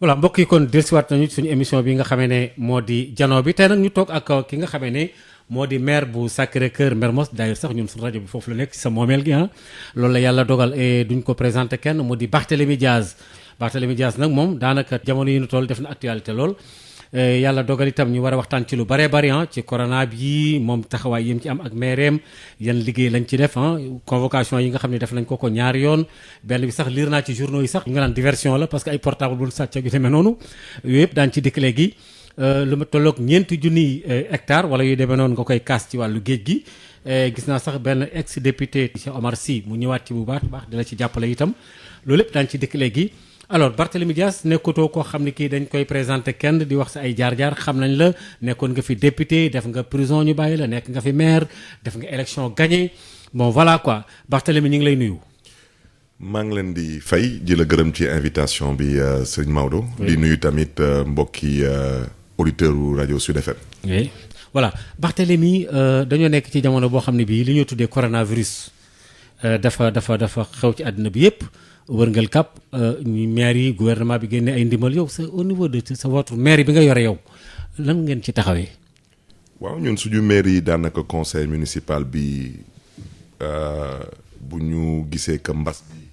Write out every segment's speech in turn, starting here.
voilà mbokk yi kon dellusiwaat nañu suñu émission bi nga xamee ne moo di jano bi tey nag ñu toog ak ki nga xamee ne moo di maire bu Sacré-Cœur Mermoz d'ailleurs sax ñun suñu rajo bi foofu la nekk ci sa moomeel gi loolu la yàlla dogal et duñ ko présenté kenn moo di Barthélémy Dias Barthélémy Dias nag moom daanaka jamono yi ñu toll def na actualité lool yàlla dogal itam ñu war a waxtaan ci lu bare bari ci corona bi moom taxawaay yi mu ci am ak maireem yan liggéey lañ ci def convocation yi nga xam ne def nañ ko ñaari yoon benn bi sax liir naa ci journaux yi sax ñu nga naan diversion la parce que ay portable bu sàcc yu demee noonu yooyu yëpp daan ci dikk léegi lu ma tolloog 4 junniy hectares wala yu demee noonu nga koy kaas ci wàllu géej gi gis naa sax benn ex député Cheikh Omar Sy mu ñëwaat ci bu baax di la ci jàppale itam loolu lépp daan ci dikk léegi. alors Barthélémy Dias nekkutoo koo xam ne kii dañ koy présenté kenn di wax sa ay jaar-jaar xam nañ la nekkoon nga fi député def nga prison ñu bàyyi la nekk nga fi maire def nga élection gagné bon voilà quoi Barthélémy ñu ngi lay nuyu. maa ngi leen di fay di la gërëm ci invitation bi sëñ Maodo. di nuyu tamit mbokki auditeur u rajo Sud FM. oui voilà Barthélémy dañoo nekk ci jamono boo xam ne bii li ñuy tuddee coronavirus dafa xew ci àddina bi yépp wërngal kap ñu maire yi gouvernement bi génne ay ndimbal yow sa au niveau de sa votre maire bi nga yore yow lan ngeen ci taxawee. waaw ñun suñu maire yi daanaka conseil municipal bi bu ñu gisee que mbas bi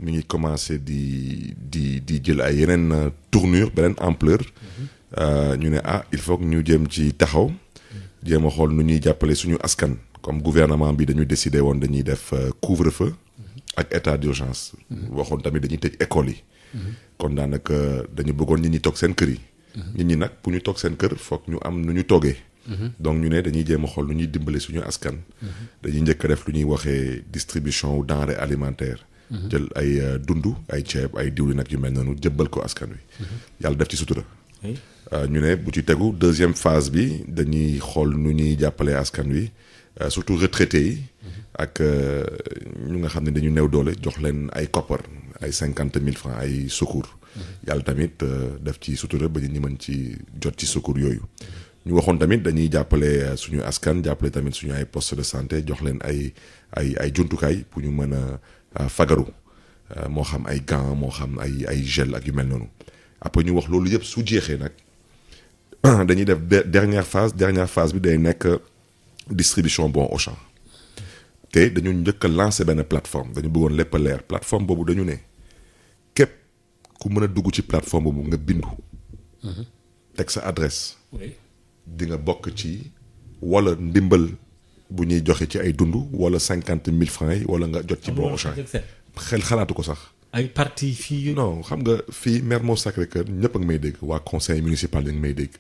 mi ngi commencé di jël ay yeneen tournure beneen ampleur ñu ne il faut que ñu jéem ci taxaw jéem a xool nu ñuy jàppale suñu askan comme gouvernement bi dañu décidé woon dañuy def couvre-feu ak état d'urgence waxoon tamit dañuy tëj école yi kon daanaka dañu bëggoon nit ñi toog seen kër yi nit ñi nag bu ñu toog seen kër foog ñu am nu ñu toogee donc ñu ne dañuy jéem a xool nu ñuy dimbale suñu askan dañuy njëkk a def lu ñuy waxee distribution wu denrée alimentaire jël ay dundu ay ceeb ay diwlin nag yu mel noonu jëbbal ko askan wi yàlla def ci sutura ñu ne bu ci tegu deuxième phase bi dañuy xool nu ñuy jàppale askan wi surtout retraités yi ak ñu nga xam ne dañu néew doole jox leen ay koppar ay 50,000 francs ay secours yàlla tamit def ci sutura ba ñu mën ci jot ci secours yooyu ñu waxoon tamit dañuy jàppale suñu askan jàppale tamit suñu ay poste de santé jox leen ay jumtukaay pour ñu mën a fagaru moo xam ay gants moo xam ay gel ak yu mel noonu après ñu wax loolu yëpp su jeexee nag dañuy def dernière phase bi day nekk distribution bon Auchan te dañu njëkk a lancé benn plateforme dañu bëggoon lépp a leer plateforme boobu dañu ne képp ku mën a dugg ci plateforme boobu nga bindu teg sa adresse di nga bokk ci wala ndimbal bu ñuy joxe ci ay dund wala 50,000 francs yi wala nga jot ci bon Auchan xel xalaatu ko sax ay parti fii non xam nga fii Mermoz Sacré-Cœur ñëpp a ngi may dégg waa conseil municipal dañ may dégg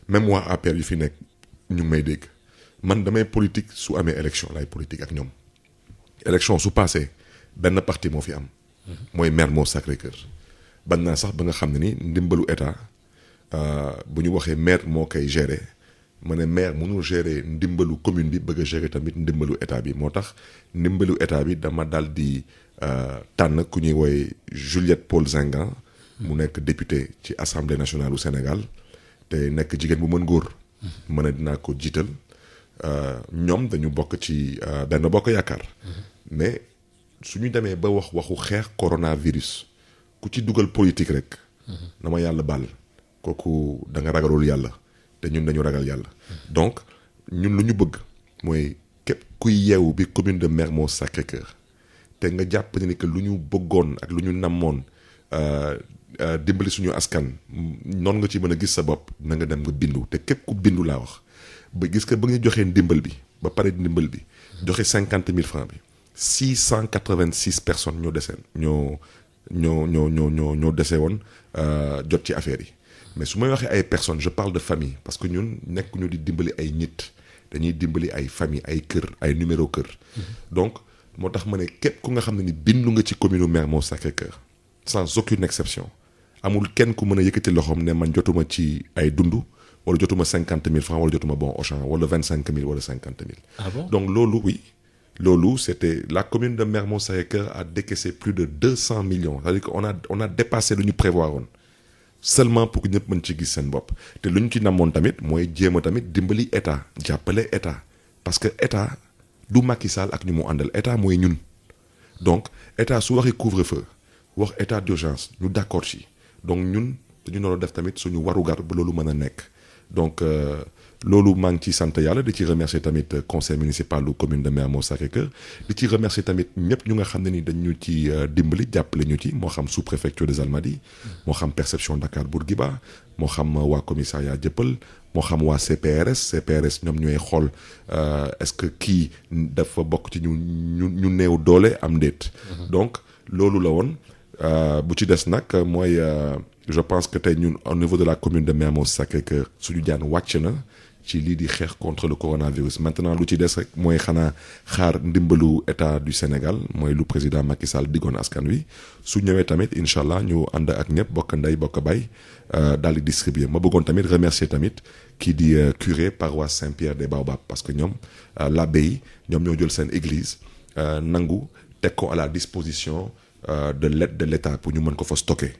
même waa APR yu fi nekk ñu ngi may dégg man damay politique su amee élection lay politique ak ñoom élection su passé benn parti moo fi am mooy Mermoz Sacré-Cœur bañ naa sax ba nga xam ne ni ndimbalu état bu ñu waxee maire moo koy gérer ma ne maire mënul gérer ndimbalu commune bi bëgg a gérer tamit ndimbalu état bi moo tax ndimbalu état bi dama dal di tànn ku ñuy woowee Juliette Paul Zingan mu nekk député ci assemblée nationale du Sénégal te nekk jigéen bu mën góor mën a dinaa ko jiital ñoom dañu bokk ci benn bokk yaakaar mais suñu demee ba waxu xeex coronavirus ku ci dugal politique rek na ma yàlla baal kooku da nga ragalul yàlla te ñun dañu ragal yàlla donc ñun lu ñu bëgg mooy képp kuy yeewu bi commune de Mermoz Sacré-Cœur te nga jàpp ni que lu ñu bëggoon ak lu ñu namoon dimbali suñu askan noonu nga ci mën a gis sa bopp na nga dem nga bindu te képp ku bindu laa wax ba gis que ba nga joxee ndimbal bi ba pare ndimbal bi joxe 50,000 francs bi 686 personnes ñoo deseen ñoo dese woon jot ci affaire yi mais su may waxee ay personnes je parle de famille parce que ñun nekk ñu di dimbali ay nit dañuy dimbali ay famille ay kër ay numéro kër donc moo tax ma ne képp ku nga xam ne ni bindu nga ci commune Mermoz Sacré-Cœur sans aucune exception amul kenn ku mën a yëkkati loxoom ne man jotuma ci ay dund wala jotuma 50,000 francs wala jotuma bon Auchan wala 25,000 wala 50,000. Ah bon? Donc loolu oui loolu c'était la commune de Mermoz Sacré-Cœur a décaissé plus de 200 millions c'est-à-dire que on a dépassé lu ñu prévoir woon seulement pour que ñëpp mën ci gis seen bopp te lu ñu ci namoon tamit mooy jéem a tamit dimbali état jàppale état parce que état du Macky Sall ak ñu mu àndal état mooy ñun donc état su waxee couvre-feu wax état d'urgence ñu d'accord ci donc ñun dañu nar a def tamit suñu warugar ba loolu mën a nekk donc loolu maa ngi ciy sant yàlla di ci remercier tamit conseil municipal du commune de Mermoz Sacré-Cœur di ci remercier tamit ñëpp ñu nga xam ne ni dañu ci dimbali jàppale ñu ci moo xam sous préfecture des Almadies moo xam perception Dakar Bourguiba moo xam waa commissariat Dieuppeul moo xam waa CPRS ñoom ñooy xool est-ce que kii dafa bokk ci ñu néew doole am ndéet donc loolu la woon bu ci des nag mooy je pense que tey ñun au niveau de la commune de Mermoz Sacré-Cœur suñu jaan wàcc na ci lii di xeex contre le coronavirus maintenant lu ci des rek mooy xanaa xaar ndimbalu état du Sénégal mooy lu président Macky Sall diggoon askan wi su ñëwee tamit incha allah ñu ànd ak ñëpp bokk ndey bokk bay daal di distribuer ma bëggoon tamit remercier tamit kii di curé paroisse Saint-Pierre des Baobabs parce que ñoom l'abbé yi ñoom ñoo jël seen église nangu teg ko à la disposition de l'aide de l'État pour ñu mën ko fa stocker.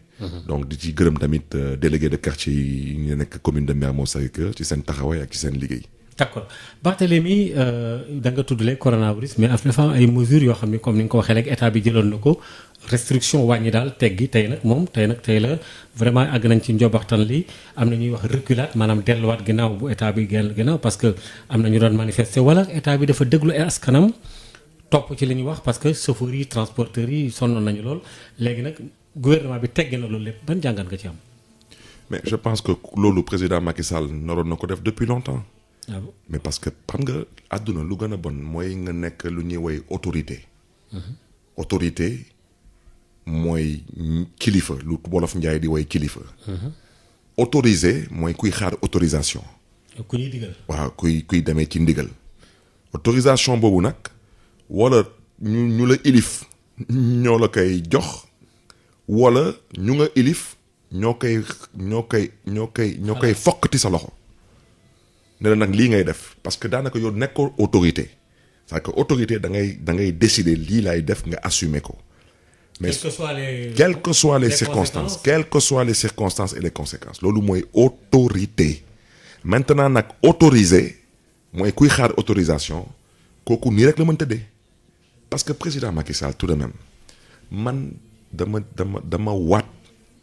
donc di ci gërëm tamit délégué de quartier yi ñu nekk commune de Mermoz Sacré-Cœur ci seen taxawaay ak ci seen liggéey. d'accord Barthélémy da nga tuddale coronavirus mais dafa am ay mesures yoo xam ne comme ni nga ko waxee rek état bi jëloon na ko restriction wàññi daal teggi tey la vraiment àgg nañ ci njobaxtan li am na ñuy wax reculade maanaam delluwaat ginnaaw bu état bi génn ginnaaw parce que am na ñu doon manifester wala état bi dafa déglu askanam topp ci li ñuy wax parce que chauffeurs yi transporteurs yi sonnoon nañu lool léegi nag gouvernement bi teggi na loolu lépp ban jàngat nga ci am. mais je pense que loolu président Macky Sall naroon na ko def depuis longtemps. Ah bon? mais parce que xam nga àdduna lu gën a bon mooy nga nekk lu ñuy woy autorité. autorité mooy kilifa lu wolof njaay di woy kilifa. autorisé mooy kuy xaar autorisation. ku ñuy digal. waaw kuy demee ci ndigal. autorisation boobu nag wala ñu la ilif ñoo la koy jox wala ñu nga ilif ñoo koy fokkati sa loxo. ne la nag lii ngay def parce que daanaka yow nekkoo autorité c'est-à-dire que autorité da ngay décider lii laay def nga assumer ko. mais quelles que soient les circonstances quelles que soient les circonstances et les conséquences loolu mooy autorité. maintenant nag autorisé mooy kuy xaar autorisation kooku nii rek la mën tëddee parce que président Macky Sall tout de même man dama waat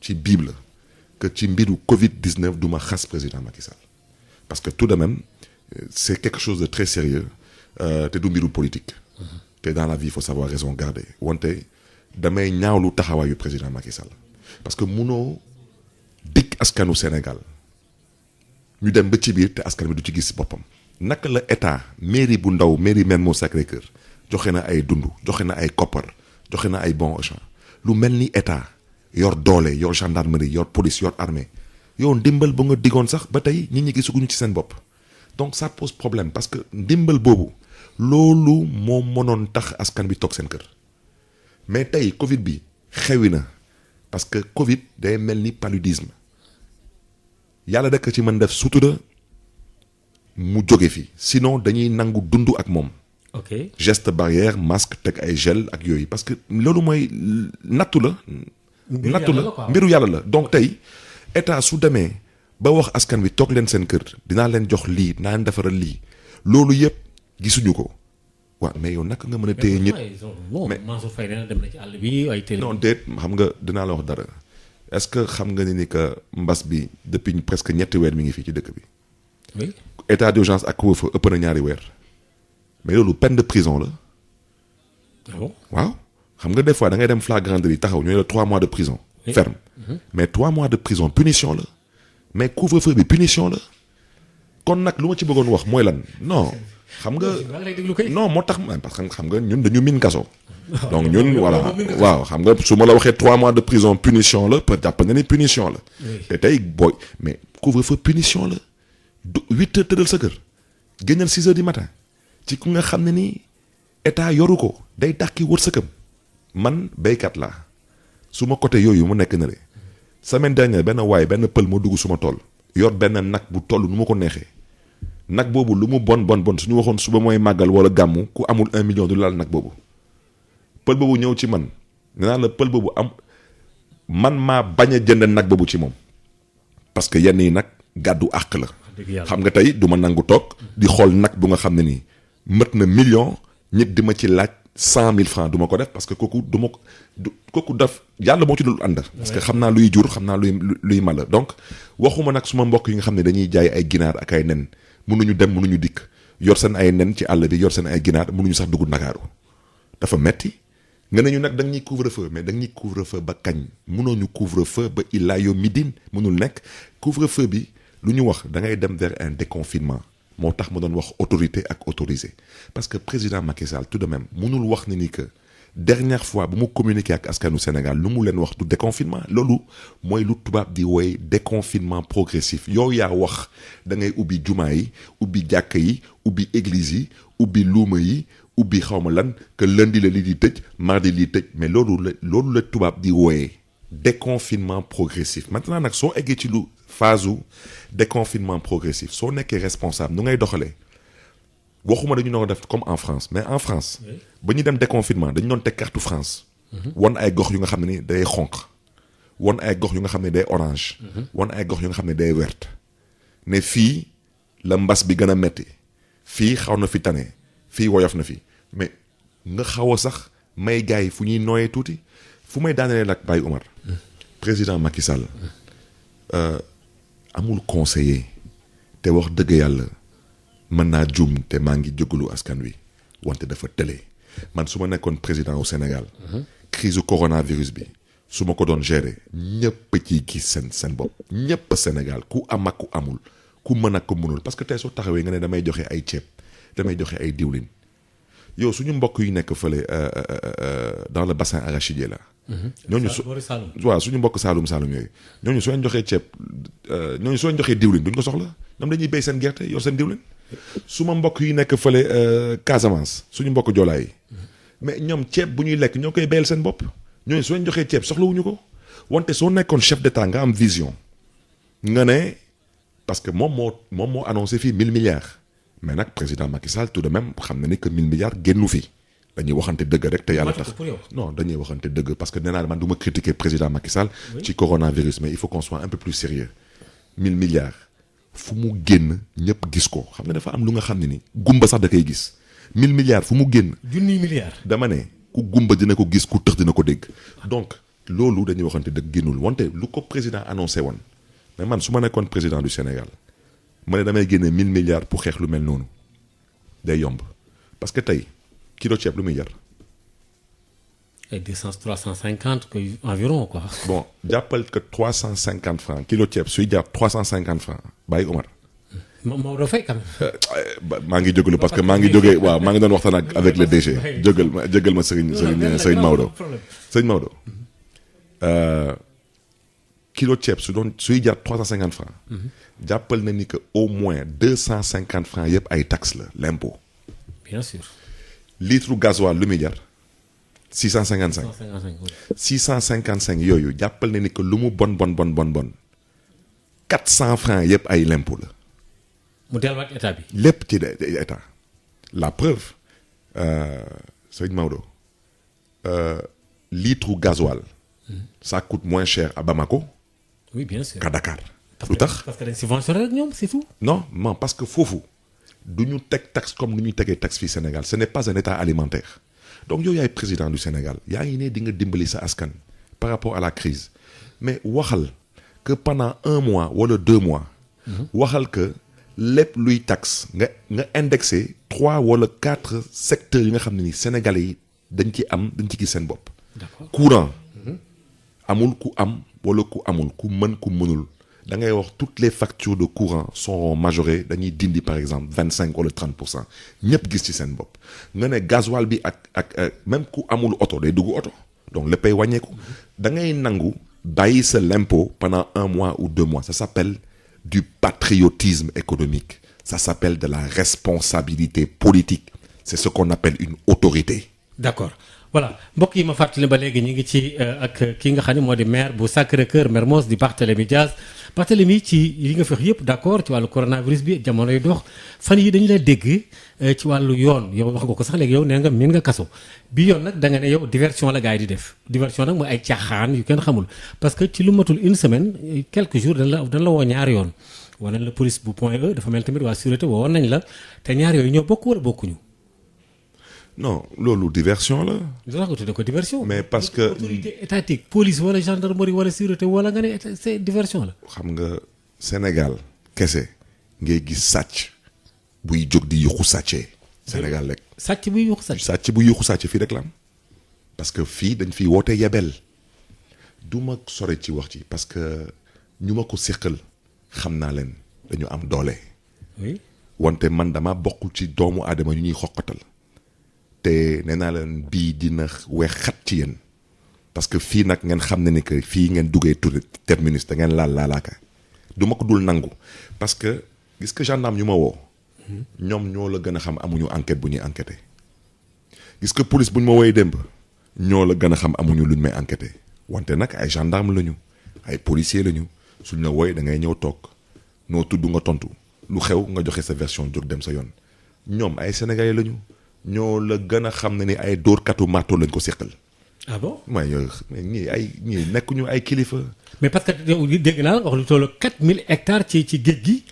ci Bible que ci mbiru Covid-19 du ma xas président Macky Sall. parce que tout de même c'est quelque chose de très sérieux te du mbiru politique. te dans la vie il faut savoir raison garder wante damay ñaawlu taxawaayu président Macky Sall parce que munoo dikk askanu Sénégal ñu dem ba ci biir te askan bi du ci gis boppam. naka la état mairie bu ndaw mairie Mermoz Sacré-Cœur joxe na ay dund joxe na ay koppar joxe na ay bons au champ lu mel ni état yor doole yor gendarmerie yor police yor armée yow ndimbal ba nga diggoon sax ba tey nit ñi gisuguñu ci seen bopp donc ça pose problème parce que ndimbal boobu loolu moo mënoon tax askan bi toog seen kër mais tey Covid bi xewi na parce que Covid day mel ni paludisme yàlla rekk ci mën def sutura mu jóge fi sinon dañuy nangu dund ak moom. ok geste barrière masque teg ay gel ak yooyu parce que loolu mooy nattu la. mbiru yàlla la donc tey. état su demee ba wax askan wi toog leen seen kër dinaa leen jox lii dinaa leen defaral lii loolu yëpp gisuñu ko waaw mais yow naka nga mën a téye nit. mais Mansour Faye nee na dem na ci àll bi ay télé. non déet xam nga dinaa la wax dara est-ce que xam nga ni que mbas bi depuis presque ñetti weer mi ngi fii ci dëkk bi. oui. état d'urgence ak couvre-feu ëpp na ñaari weer mais loolu peine de prison la. waaw xam nga des fois da ngay dem flagranderie taxaw ñu ne la 3 mois de prison. ferme. mais 3 mois de prison punition la mais couvre-feu bi punition la kon nag lu ma ci bëggoon wax mooy lan non xam nga non moo tax parce que xam nga ñun dañu min kaso donc ñun voilà waaw xam nga su ma la waxee 3 mois de prison punition la peut jàpp nga ni punition la te tey booy mais couvre-feu punition la 8 heures tëddal sa kër génnal 6 heures du matin ci ku nga xam ne ni état yoru ko day dàqi wërsëgam man béykat laa su ma côté yooyu mu nekk na le semaine dernière benn pël moo dugg suma tool yor benn nag bu toll nu ma ko neexee nag boobu lu mu bon suñu waxoon suba mooy màggal wala gàmmu ku amul 1 million du laal nag boobu pël boobu ñëw ci man nee naa la pël boobu am man maa bañ a jënd nag boobu ci moom parce que yenn yi nag gàddu àq la xam nga tey du ma nangu toog di xool nag bu nga xam ne nii mët na million nit di ma ci laaj 100 000 francs du ma ko def parce que kooku du ma kooku daf yàlla moo ci dul ànd. parce que xam naa luy jur xam naa luy mala donc waxuma nag suma mbokk yi nga xam ne dañuy jaay ay ginaar ak ay nen mënuñu dem mënuñu dikk yor seen ay nen ci àll bi yor seen ay ginaar mënuñu sax dugg Ndakaaru dafa metti nga ne ñu nag da nga ñuy couvre-feu mais da nga ñuy couvre-feu ba kañ mënoo ñu couvre-feu ba illaa yow midin mënul nekk couvre-feu bi lu ñu wax da ngay dem vers un déconfinement moo tax ma doon wax autorité ak autorisé parce que président Macky Sall tout de même mënul wax ni que dernière fois bu mu communiqué ak askanu Sénégal lu mu leen wax du déconfinement loolu mooy lu tubaab di woy déconfinement progressif yow yaa wax da ngay ubbi jumaa yi ubbi jàkka yi ubbi église yi ubbi luuma yi ubbi xawma lan que lundi la lii di tëj mardi lii tëj mais loolu la tubaab di wooyee déconfinement progressif maintenant nag soo eggee ci lu phase u déconfinement progressif soo nekkee responsable nu ngay doxalee waxuma dañu doon def comme en France mais en France ba ñu dem déconfinement dañu doon teg carte France won ay gox yu nga xam ne ni day xonq won ay gox yu nga xam ne day orange won ay gox yu nga xam ne day verte ne fii la mbas bi gën a metti fii xaw na fi tane fii woyof na fi mais nga xaw a sax may gars yi fu ñuy nooyee tuuti fu may daanelee nag Baye Omar président Macky Sall amul conseiller te wax dëgg yàlla mën naa juum te maa ngi jógalu askan wi wante dafa tële man su ma nekkoon président au Sénégal crise coronavirus bi su ma ko doon gérer ñëpp ciy gis seen bopp ñëpp Sénégal ku am ak ku amul ku mën ak ku mënul parce que tey soo taxawee nga ne damay joxe ay ceeb damay joxe ay diwlin yow suñu mbokk yi nekk fële dans le bassin arachidier là. ñooñu waaw suñu mbokk Saalum yooyu ñooñu soo leen joxee ceeb ñooñu soo leen joxee diwlin duñ ko soxla ñoom dañuy béy seen gerte yor seen diwlin su ma mbokk yi nekk fële Casamance suñu mbokk joolaa yi mais ñoom ceeb bu ñuy lekk ñoo koy béyal seen bopp ñooñu soo leen joxee ceeb soxlawuñu ko wante soo nekkoon chef d'état nga am vision nga ne parce que moom moo annoncé fii 1000 milliards mais nag président Macky Sall tout de même xam na ni que 1000 milliards génnu fi dañuy waxante dëgg rek te yàlla tax non dañuy waxante dëgg parce que nee naa man du ma critiquer président Macky Sall ci coronavirus mais il faut qu'on soit un peu plus sérieux 1000 milliards fu mu génn ñëpp gis ko xam nga dafa am lu nga xam ne ni gumba sax da koy gis 1000 milliards fu mu génn junniy milliards dama ne ku gumba dina ko gis ku tëx dina ko dégg donc loolu dañuy waxante dëgg génnul wante lu ko président annoncé woon mais man su ma nekkoon président du Sénégal ma ne damay génne 1000 milliards pour xeex lu mel noonu day yomb parce que tey kilo ceeb lu muy jar. ay 200 350 que environ quoi. bon jàppal que 350 francs kilo ceeb suy jar 350 francs Baye Omar. Maodo Faye quand même. maa ngi jógalu parce que maa ngi jógee waaw maa ngi doon waxtaan ak avec le DG. jégal ma Serigne Maodo. Serigne Maodo. kilo ceeb suy jar 350 francs. jàppal na ni que au moins 250 francs yëpp ay taxes la l'impôt. bien sûr. litre gasoil lu muy jar 655. 655 yooyu jàppal na ni que lu mu bon 400 francs yëpp ay l'impôt la. mu delluwaat état bi. lépp ci état la preuve Serigne Maodo litre gasoil ça coûte moins cher à Bamako. oui bien sûr qu'à Dakar. lu tax parce que dañ subventionné rek ñoom c'est tout. non parce que foofu du ñu teg taxe comme ni ñuy tegee taxe fii Sénégal ce n'est pas un état alimentaire donc yow yaay président du Sénégal yaa ngi ne di nga dimbali sa askan par rapport à la crise mais waxal que pendant 1 mois wala 2 mois. waxal que lépp luy taxe nga indexé 3 wala 4 secteurs yi nga xam ne ni Sénégalais yi dañ ci gis seen bopp. d'accord courant. amul ku am wala ku amul ku mën ku mënul. da ngay wax toutes les factures de courant sont majorées dañuy dindi par exemple 25 wala 30% ñëpp gis ci seen bopp nga ne gasoil bi ak même ku amul oto day dugg oto donc léppay wàññeeku da ngay nangu bàyyi sa l'impôt pendant 1 mois ou 2 mois ça s'appelle du patriotisme économique ça s'appelle de la responsabilité politique c'est ce qu'on appelle une autorité. d'accord voilà mbokk yi ma fàttali ba léegi ñu ngi ci ak ki nga xam ne moo di maire bu Sacré-Cœur Mermoz di Barthélémy Dias Barthélémy ci yi nga fex yëpp d'accord ci wàllu coronavirus bi jamonoy dox fan yi dañu lay dégg ci wàllu yoon yow wax nga ko sax léegi yow nee nga miin nga kaso bi yoon nag da nga ne yow diversion la gars yi di def diversion nag mooy ay caaxaan yu kenn xamul parce que ci lu matul 1 semaine quelques jours dañ la woo ñaari yoon wane la police bu Point E dafa mel tamit waa sûreté woo nañ la te ñaar yooyu ñoo bokk wala bokkuñu. non loolu diversion la. lu tax nga tuddee ko diversion. mais parce que autorité étatique police wala gendarmerie wala sûreté wala nga ne c'est diversion la. xam nga Sénégal kese ngay gis sàcc buy jóg di yuxu sàccee. Sénégal rek. sàcc buy yuxu sàcc. sàcc buy yuxu sàcc fii rek la am parce que fii dañ fiy woote yebel du ma sore ci wax ci parce que ñu ma ko séqal xam naa leen dañu am doole. oui. wante man dama bokk ci doomu aadama ñu ñuy xoqatal te nee naa leen bii dina weex xat ci yéen parce que fii nag ngeen xam ne ni que fii ngeen duggee tur terminus da ngeen laalaaka du ma ko dul nangu parce que gis que gendarme ñu ma woo ñoom ñoo la gën a xam amuñu enquête bu ñuy enquêté gis que police bu ñu ma wooyee démb ñoo la gën a xam amuñu luñ may enquêté wante nag ay gendarme lañu ay policier lañu suñ la wooyee da ngay ñëw toog noo tudd nga tontu. lu xew nga joxe sa version jóg dem sa yoon ñoom ay sénégalais lañu ñoo la gën a xam ne ni ay dóorkatu marto lañ ko séqal. ah bon mooy ñii nekkuñu ay kilifa. mais parce que yow dégg naa wax lu toll 4000 hectares ci géej gi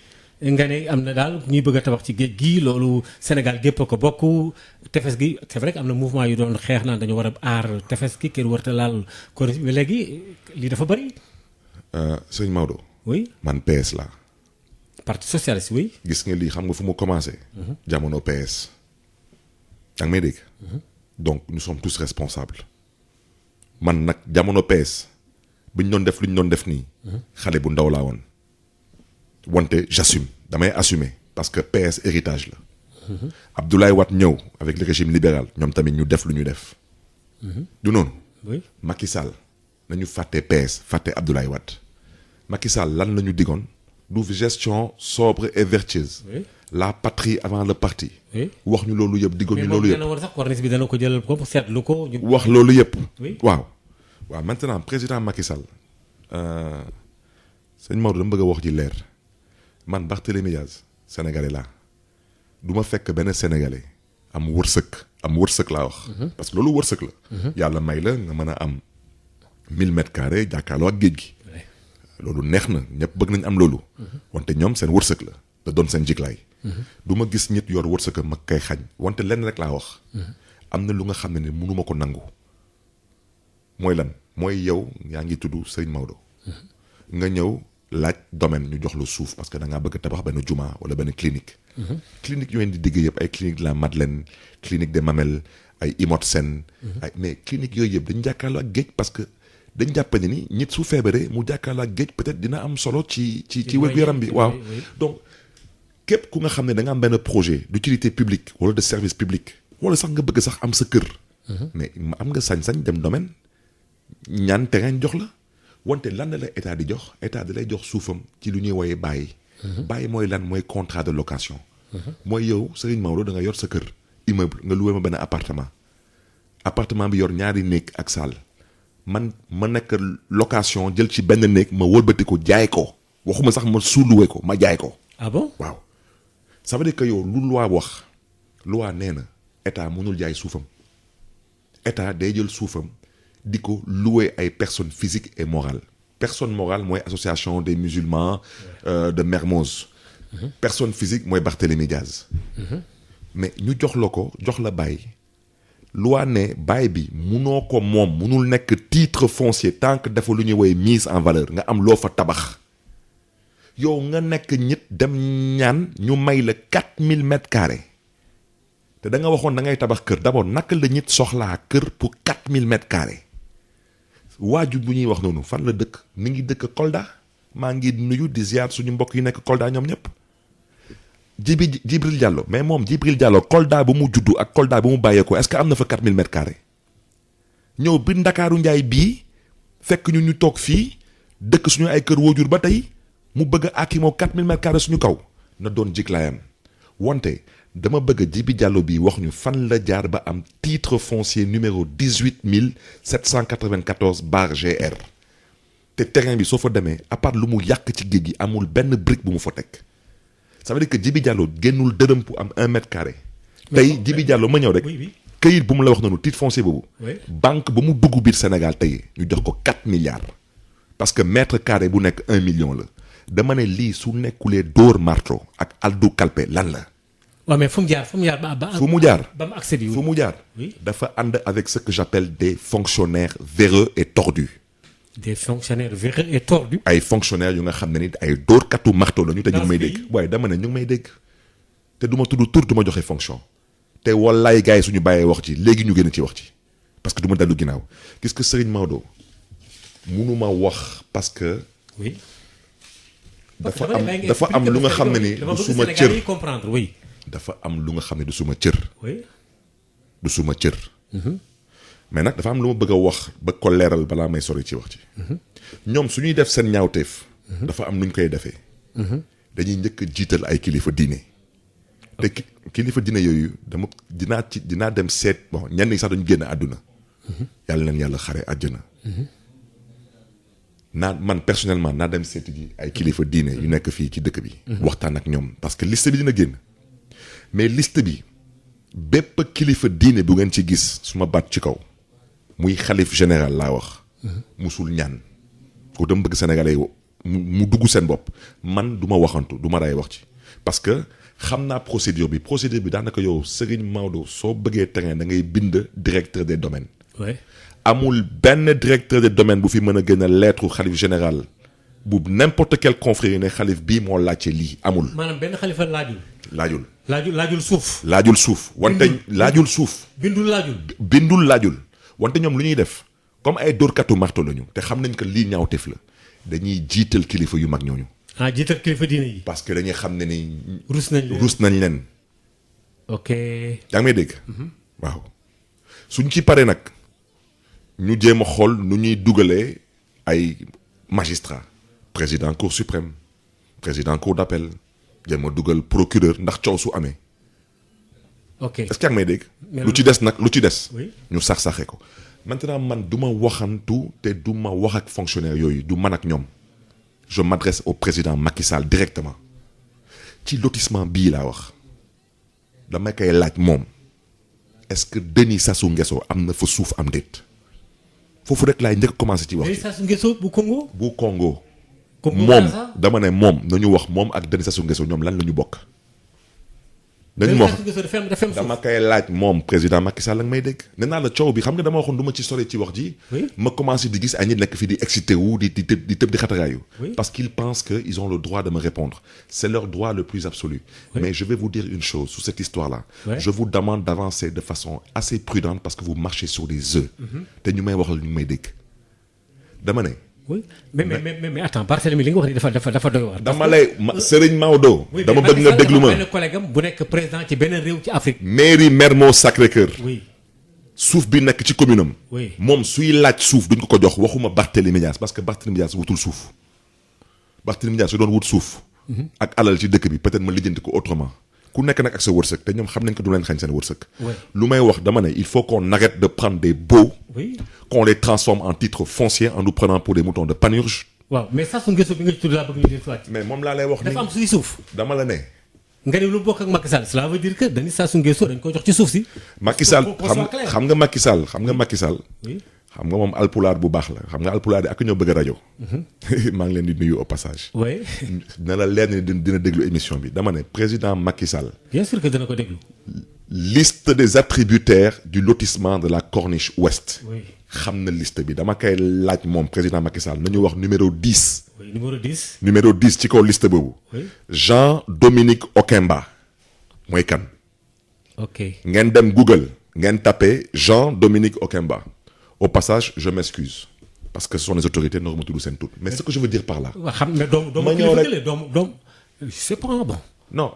nga ne am na daal ñuy bëgg a tabax ci géej gi loolu Sénégal gépp a ko bokk tefes gi c'est vrai que am na mouvement yu doon xeex naan dañu war a aar tefes gi kenn warta laal corniche mais léegi lii dafa bëri. sëñ Maodo. oui man PS la. parti socialiste oui. gis nga lii xam nga fu mu commencé. jamono PS. yaa ngi may dégg. donc nous sommes tous responsables. man nag jamono PS bi ñu doon def lu ñu doon def nii. xale bu ndaw laa woon. wante j'assume damay assumer parce que PS héritage la. Abdoulaye Wade ñëw avec le régime libéral ñoom tamit ñu def lu ñu def. du noonu. oui Macky Sall nañu fàtte PS fàtte Abdoulaye Wade Macky Sall lan la ñu digoon. du gestion sobre et vertueuse. Oui. La patrie avant le parti. oui wax ñu loolu yëpp diggoon ñu loolu yëpp. mais moom sax corniche bi dana ko jëlal ko seetlu ko. wax loolu yëpp. oui waaw. waaw maintenant président Macky Sall sëñ Maodo dama bëgg a wax ji leer man Barthélémy Diaz sénégalais laa du ma fekk benn sénégalais am wërsëg laa wax. parce que loolu wërsëg la. yàlla may la nga mën a am 1000 mètres carrés jàkkaarloo ak géej gi. loolu neex na ñëpp bëgg nañ am loolu. wante ñoom seen wërsëg la da doon seen jiglaay. du ma gis nit yor wërsëg ma koy xañ wante lenn rek laa wax. am na lu nga xam ne mënuma ko nangu. mooy lan mooy yow yaa ngi tudd Sëñ Maodo. nga ñëw laaj domaine ñu jox la suuf parce que da ngaa bëgg tabax benn juma wala benn clinique. clinique yooyu di digg yëpp ay clinique de la Madeleine clinique des Mamelles ay Imotsen. ay mais clinique yooyu yëpp dañu jàkkaarloo ak géej parce que. dañ jàpp ne ni nit su feebaree mu jàkkaarloo ak géej peut-être dina am solo ci wér-gu-yaram bi waaw. donc képp ku nga xam ne da nga am benn projet d'utilité publique wala de service public wala sax nga bëgg sax am sa kër. mais am nga sañ-sañ dem domaine ñaan terrain jox la wante lan la état di jox état da lay jox suufam ci lu ñuy woowee bàyyi. bàyyi mooy lan mooy contrat de location. mooy yow Serigne Maodo da nga yor sa kër immeuble nga loué ma benn appartement bi yor ñaari néeg ak salle. man ma nekk location jël ci benn néeg ma wëlbati ko jaay ko waxuma sax ma suuluwee ko ma jaay ko. ah bon waaw. ça veut dire que yow lu loi wax loi nee na état mënul jaay suufam état day jël suufam di ko louer ay personnes physiques et morales personne morale mooy association des musulmans de Mermoz. personne physique mooy Barthélémy Diaz. mais ñu jox la ko jox la bàyyi. loi ne bail bi munoo ko moom munul nekk titre foncier tant que dafa lu ñuy woy mise en valeur nga am loo fa tabax yow nga nekk nit dem ñaan ñu may la 4000 mètres carrés te da nga waxoon da ngay tabax kër d'abord naka la nit soxlaa kër pour 4000 mètres carrés waaju bu ñuy wax noonu fan la dëkk mi ngi dëkk Kolda maa ngi nuyu di ziar suñu mbokk yi nekk Kolda ñoom ñëpp. Djibril Diallo mais moom Djibril Diallo Kolda bu mu juddu ak Kolda bu mu bàyyeekoo est-ce que am na fa 4000 mètres carrés ñëw biir Ndakaaru Njaay bii fekk ñu toog fii dëkk suñu ay kër waajur ba tey mu bëgg a àkki moo 4000 mètres carrés suñu kaw na doon jiglaayam wante dama bëgg Djibi Diallo bii wax ñu fan la jaar ba am titre foncier numéro 18794/GR te terrain bi soo fa demee à part lu mu yàq ci géej gi amul benn brique bu mu fa teg. ça veut dire que Djibi Diallo génnul dërëm pour am 1 mètre carré. tey Djibi Diallo ma ñëw rek. këyit bu mu la wax noonu titre foncier boobu. banque ba mu dugg biir Sénégal tey ñu jox ko 4 milliards. parce que mètre carré bu nekk 1 million la. dama ne lii su nekkulee dóor marto ak aldu kalpe lan la. waaw mais fu mu jaar fu mu jaar ba mu accéder fu mu jaar oui. dafa ànd avec ce que j'appelle des fonctionnaires véreux et tordus. Des fonctionnaires véreux et tordus. ay fonctionnaires yu nga xam ne ni ay dóorkatu marto lañu te ñu ngi may Dans ce dégg waaye dama ne ñu ngi may dégg te du ma tudd tur du ma joxe fonction te wallaay gars yi suñu bàyyee wax ci léegi ñu gën a ci wax ci parce que du ma dellu ginnaaw gis que Serigne Maodo munuma wax parce que oui. dafa am lu nga xam ne ni du suma cër yi comprendre oui. dafa am lu nga xam ne du suma cër oui. du suma cër mais nag dafa am lu ma bëgg a wax ba ko leeral balaa may sori ci wax ci ñoom su ñuy def seen ñaawteef dafa am nu ñu koy defee dañuy njëkk a jiital ay kilifa diine te kilifa diine yooyu dinaa dem seet bon ñenn ñi sax dañu génn àdduna yàlla leen yàlla xare àjjana man personnellement naa dem seeti ji ay kilifa diine yu nekk fii ci dëkk bi waxtaan ak ñoom parce que liste bi dina génn mais liste bi bépp kilifa diine bu ngeen ci gis suma baat ci kaw muy xalif général laa wax musul ñaan ko dama bëgg sénégalais mu dugg seen bopp man du ma waxantu du ma ray wax ci parce que xam naa procédure bi daanaka yow Serigne Maodo soo bëggee terrain da ngay bind directeur des domaines amul benn directeur des domaines bu fi mën a gën a lettre xalif général bu n'importe quel confrère ne xalif bii moo laajte lii amul. maanaam benn xalifa laajul. laajul suuf. laajul suuf wante laajul suuf. bindul laajul wante ñoom lu ñuy def comme ay dóorkatu marto lañu te xam nañ que lii ñaawteef la dañuy jiital kilifa yu mag ñooñu. jiital kilifa diine yi. parce que dañuy xam ne ni. rus nañ leen. ok. yaa ngi may dégg. waaw suñ ci paree nag ñu jéem a xool nu ñuy dugalee ay magistrats président cour suprême président cour d'appel jéem a dugal procureur ndax coow su amee. ok est-ce que yaa ngi may dégg. lu ci des nag lu ci des. oui ñu sax-saxee ko. maintenant man du ma waxantu te du ma wax ak fonctionnaire yooyu du man ak ñoom je m'adresse au président Macky Sall directement ci lotissement bii laa wax damay koy laaj moom est-ce que Denis Sassou Nguesso am na fa suuf am déet foofu rek laay njëkk a commencé ci wax. Denis Sassou Nguesso bu Congo. bu Congo. moom dama ne moom nañu wax moom ak Denis Sassou Nguesso ñoom lan la ñu bokk. nañu wax dama koy laaj moom président Macky Sall la nga may dégg. nee naa la coow bi xam nga dama waxoon du ma ci sori ci wax ji. ma commencé di gis ay nit nekk fii di excité wu di tëb di xataraayu. parce qu'ils pensent que ils ont le droit de me répondre c'est leur droit le plus absolu. mais je vais vous dire une chose sur cette histoire-là. je vous demande d'avancer de façon assez prudente parce que vous marchez sur des œufs. te ñu may waxal ñu may dégg dama ne. oui mais attends Barthélemy li nga wax ni dafa doy waar. dama lay Serigne Maodo. dama bëgg nga déglu ma benn collègue am bu nekk président ci beneen réew ci Afrique. mairie Mermoz Sacré-Cœur. oui suuf bi nekk ci commune am. oui moom suy laaj suuf duñ ko jox waxuma Barthélemy Dias parce que Barthélemy Dias wutul suuf Barthélemy Dias su doon wut suuf. ak alal ci dëkk bi peut-être ma lijjanti ko autrement. ku nekk nag ak sa wërsëg te ñoom xam nañ ko du leen xañ seen wërsëg. lu may wax dama ne il faut qu'on arrête de prendre des baux. qu'on les transforme en titres fonciers en nous prenant pour des moutons de panurge. waaw mais Sassou Nguesso bi nga tudd laa bëgg ñu dellusiwaat. mais moom laa lay wax ni dafa am suy suuf. dama la ne. nga ne lu bokk ak Macky Sall cela veut dire que Denis Sassou Nguesso dañ ko jox ci suuf si. Macky Sall xam nga Macky Sall xam nga Macky Sall. xam nga moom alpulaar bu baax la xam nga alpulaar yi ak ñoo bëgg a rajo. maa ngi leen di nuyu au passage. oui. dina la leer ni dina déglu émission bi dama ne président Macky Sall. bien sûr que dina ko déglu. liste des attributaires du lotissement de la Corniche Ouest. oui xam na liste bi dama koy laaj moom président Macky Sall nañu wax numéro 10. oui numéro 10. numéro 10 ci kaw liste boobu. oui Jean-Dominique Okemba mooy kan. ok ngeen dem Google ngeen tapé Jean-Dominique Okemba. Au passage, je m'excuse parce que ce sont les autorités non remontent seen tout mais ce que je veux dire par là. mais doom c'est pas bon. non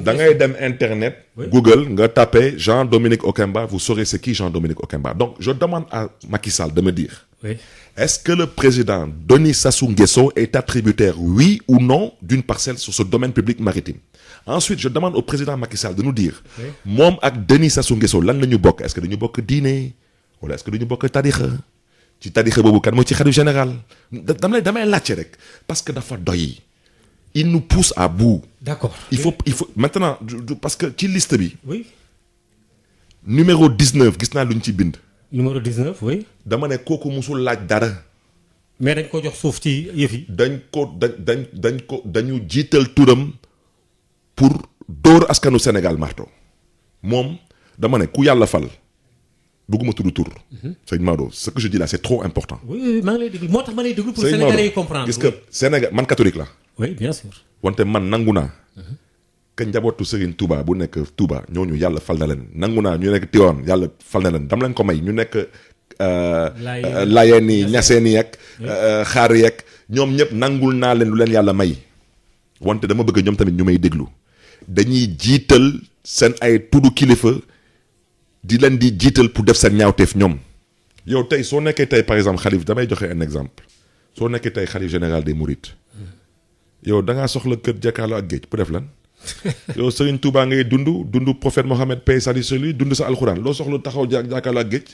da ngay dem internet. Google nga tapé Jean-Dominique Okemba vous saurez c'est qui Jean-Dominique Okemba donc je demande à Macky Sall de me dire. Est-ce que le président Denis Sassou Nguesso est attributaire oui ou non d'une parcelle sur ce domaine public maritime. Ensuite je demande au président Macky Sall de nous dire. moom ak Denis Sassou Nguesso lan la ñu bokk est-ce que dañu bokk diine. wala est-ce que duñu bokk tarixa ci tarixa boobu kan mooy ci xalif général damay laajte rek parce que dafa doy il nous pousse à bout. d'accord il faut maintenant parce que ci liste bi. oui. numéro 19 gis naa lu ñu ci bind. numéro 19 oui. dama ne kooku musul laaj dara. mais dañ ko jox suuf ci yëf yi. dañu jiital turam pour dóor askanu Sénégal marto moom dama ne ku yàlla fal bëgguma tudd tur. sëñ Maodo ce que je dis là c'est trop important. oui maa ngi lay déglu moo tax ma lay déglu pour sëñ Maodo Sénégalais yi comprendre. gis nga Sénégal man catholique la. oui bien sûr. wante man nangu naa. que njabootu Serigne Touba bu nekk Touba ñooñu yàlla fal na leen nangu naa ñu nekk Tivaouane yàlla fal na leen dama leen ko may ñu nekk. Layeen yi Ñaseen yi ak xaar yeeg ñoom ñëpp nangul naa leen lu leen yàlla may. wante dama bëgg ñoom tamit ñu may déglu dañuy jiital seen ay tuddu kilifa di leen di jiital pour def seen ñaawteef ñoom. yow tey soo nekkee tey par exemple xalif damay joxe un exemple soo nekkee tey xalif général des Mourides yow da ngaa soxla kër jàkkaarloo ak géej pour def lan. yow Serigne Touba ngay dund prophète Mohammed paix salut sur lui dund sa alxuraan loo soxla taxaw jàkkaarloo ak géej.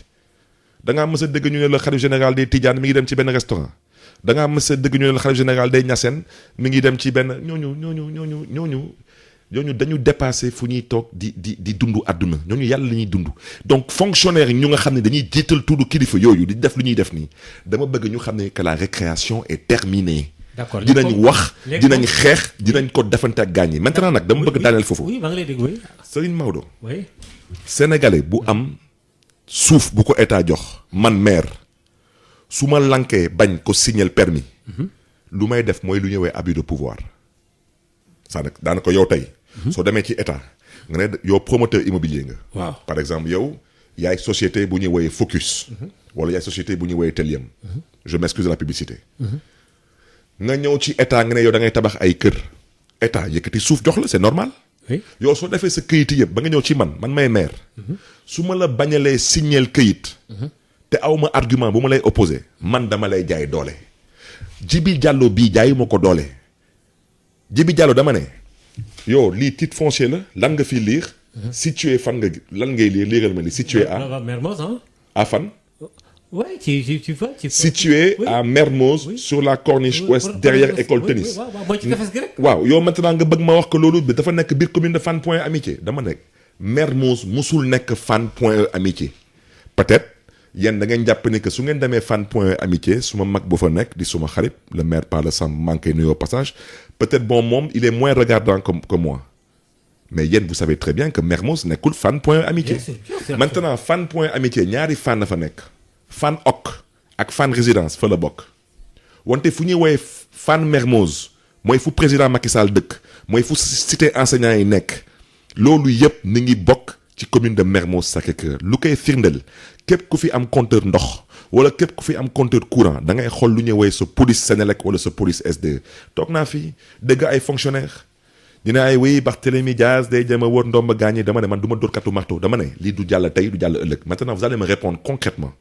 da ngaa mës a dégg ñu ne la xalif général des Tidiane mi ngi dem ci benn restaurant da ngaa mës a dégg ñu ne la xalif général des Niassène mi ngi dem ci benn ñooñu dañu dépassé fu ñuy toog di dund àdduna ñooñu yàlla la ñuy dund. donc fonctionnaire yi ñu nga xam ne dañuy jiital tudd kilifa yooyu di def lu ñuy def nii dama bëgg ñu xam ne que la récréation est terminée. d'accord dinañ wax dinañ xeex dinañ ko defante ak gaañ yi maintenant nag dama bëgg daaneel foofu. oui maa ngi lay dégg oui. Serigne Maodo. oui. Sénégalais bu am. suuf bu ko état jox man maire su ma lankee bañ ko signer permis lu may def mooy lu ñëwee abus de pouvoir ça nag daanaka yow tey soo demee ci état nga ne yow promoteur immobilier nga waaw par exemple yow yaay société bu ñuy woowee Focus wala yaay société bu ñuy woowee Telium je m'excuse de la publicité nga ñëw ci état nga ne yow da ngay tabax ay kër état yëkkati suuf jox la c'est normal yow soo defee sa këyit yëpp ba nga ñëw ci man may maire su ma la bañalee signeel këyit te aw ma argument bu ma lay opposé man dama lay jaay doole Djibi Diallo bii jaayu ma ko doole Djibi Diallo dama ne yow lii titre foncier la lan nga fi lire situé fan nga lan ngay lire liiral ma ni situé à fan ouais tu vois situé à Mermoz sur la corniche ouest derrière école tennis waaw yow maintenant nga bëgg ma wax que loolu bi dafa nekk biir commune de Fann Point E Amitié dama nekk Mermoz musul nekk Fann Point E Amitié peut-être yéen da ngeen jàpp ni que su ngeen demee Fann Point E Amitié suma mag bu fa nekk di suma xarit le maire par le Samb manqué nuyoo passage peut-être bon moom il est moins regardant que moi mais yéen vous savez très bien que Mermoz nekkul Fann Point E Amitié maintenant Fann Point E Amitié ñaari Fann na fa nekk Fann Hock ak Fann Résidence fa la bokk wante fu ñuy woowee Fann Mermoz mooy fu président Macky Sall dëkk mooy fu cité enseignants yi nekk loolu yëpp mi ngi bokk ci commune de Mermoz Sacré-Cœur lu koy firndeel képp ku fi am compteur ndox wala képp ku fi am compteur courant da ngay xool lu ñuy woowee sa police Sénélec wala sa police SDE toog naa fi dégg ay fonctionnaires ñu ne ay oui Barthélémy Diaz day jëm a wër ndomba gaañi dama ne man du ma dóor katu marto dama ne lii du jàll tey du jàll ëllëg maintenant vous allez me répondre concrètement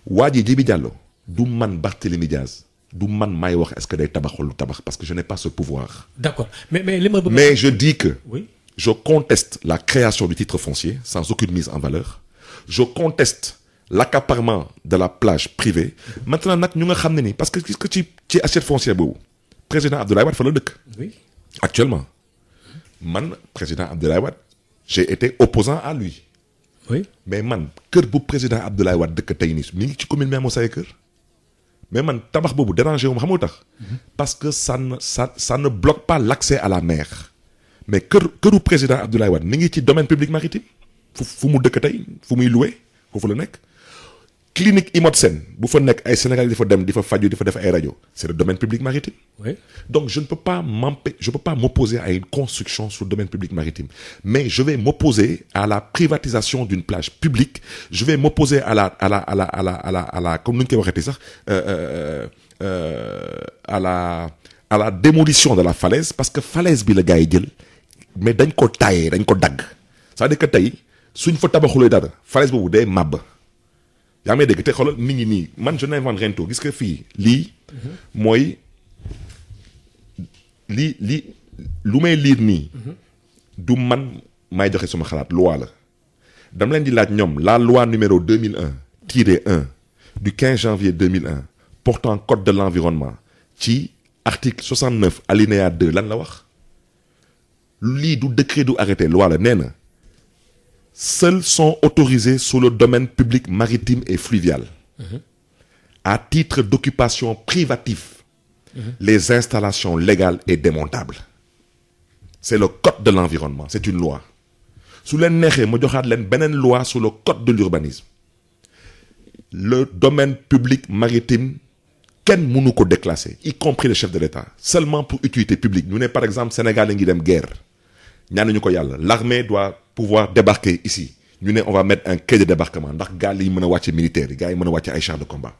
waa ji Djibi Diallo du man Barthélémy Diaz du man maay wax est-ce que day tabax wala lu tabax parce que je n'ai pas ce pouvoir. D'accord mais li ma bëgg mais je dis que. oui. Je conteste la création du titre foncier sans aucune mise en valeur. Je conteste l'accaparement de la plage privée. Maintenant nag ñu nga xam ne nii parce que ci assiette foncière boobu président Abdoulaye Wade fa la dëkk. oui. Actuellement man président Abdoulaye Wade j'ai été opposant à lui. oui. mais man kër bu président Abdoulaye Wade dëkk tey nii mi ngi ci commune Mermoz Sacré-Cœur mais man tabax boobu dérangé wu ma xam nga tax. parce que ça ne bloque pas l'accès à la mer. mais këru président Abdoulaye Wade mi ngi ci domaine public maritime fu mu dëkk tey fu muy loué foofu la nekk clinique Imotsen bu fa nekk ay Sénégalais di fa dem di fa faju di fa def ay rajo c'est le domaine public maritime. oui. donc je ne peux pas m'opposer à une construction sur le domaine public maritime mais je vais m'opposer à la privatisation d'une plage publique je vais m'opposer à la comme nu ñu koy waxeeti sax à la démolition de la falaise parce que falaise bi la gars yi jël mais dañ ko taillé dañ ko dagg c'est-à-dire que tey suñ fa tabaxulee dara falaise boobu day màbb yaa may dégg te xoolal nit ñi nii man je n'invente rien gis nga fii lii mooy lii lu may liir nii du man may joxe suma xalaat loi la dama leen di laaj ñoom la loi numéro 2001-1 du 15 janvier 2001 portant code de l'environnement ci article 69 alinéa 2 lan la wax lii du décret du arrêté loi la nee na seuls sont autorisés sur le domaine public maritime et fluvial à titre d'occupation privative les installations légales et démontables c'est le code de l'environnement c'est une loi su leen neexee ma joxaat leen beneen loi sur le code de l'urbanisme le domaine public maritime kenn mënu ko déclasser y compris le chef de l'État seulement pour utilité publique ñu ne par exemple Sénégal a ngi dem guerre ñaanuñu ko yàlla l'armée doit pouvoir débarquer ici ñu ne on va mettre un quai de débarquement ndax gaal yi mën a wàcce militaires yi gars yi mën a wàcce ay chars de combat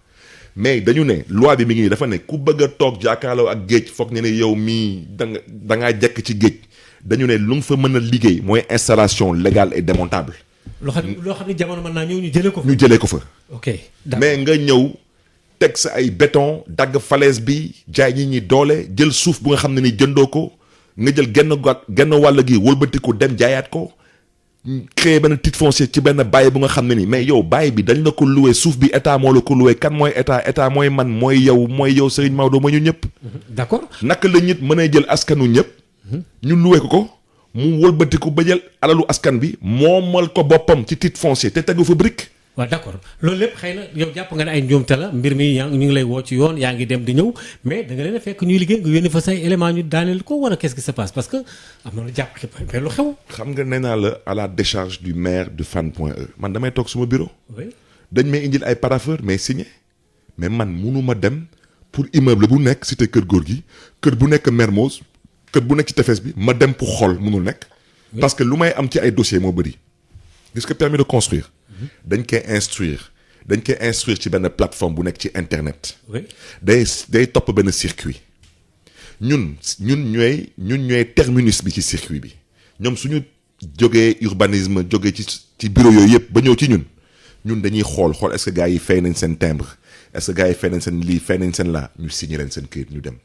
mais dañu ne loi bi mi ngi nii dafa ne ku bëgg a toog jàkkaarloo ak géej foog ne yow mii da ngaa jekk ci géej dañu ne lu mu fa mën a liggéey mooy installation légale et démontable. loo xam ne jamono mën naa ñëw ñu jëlee ko fa. ñu jëlee ko fa. ok mais nga ñëw teg sa ay béton dagg falaise bi jaay ñi ñi doole jël suuf bu nga xam ne ni jëndoo ko nga jël genn wàll gi wëlbati ko dem jaayaat ko créer benn titre foncier ci benn bail bu nga xam ne ni mais yow bail bi dañ la ko loué suuf bi état moo la ko loué kan mooy état mooy man mooy yow Serigne Maodo mooy ñu ñëpp. d'accord naka la nit mën a jël askanu ñëpp. ñu loué ko mu wëlbati ko ba jël alalu askan bi moomal ko boppam ci titre foncier te tegu fa brique. waaw d'accord loolu lépp xëy na yow jàpp nga ne ay njuumte la mbir mi ñu ngi lay woo ci yoon yaa ngi dem di ñëw mais da nga leen a fekk ñuy liggéey nga yónni fa say éléments ñu daaneel ko wala qu'est-ce qui se passe parce que am na lu jàpp mais lu xew. xam nga nee naa la à la décharge du maire de Fann.E man damay toog suma bureau. oui dañ may indil ay parapheur mais signé mais man munuma dem pour immeuble bu nekk cité Kër Gorgui kër bu nekk Mermoz kër bu nekk ci tefes bi ma dem pour xool munul nekk. parce que lu may am ci ay dossiers moo bëri. gis nga permis de construire. dañ koy instruire ci benn plateforme bu nekk ci internet. oui day topp benn circuit. ñun ñooy terminus bi ci circuit bi ñoom suñu jógee urbanisme jógee ci bureau yooyu yëpp ba ñëw ci ñun dañuy xool est-ce que gars yi fay nañ seen timbre est-ce que gars yi fay nañ seen lii fay nañ seen laa ñu signé leen seen këyit ñu dem.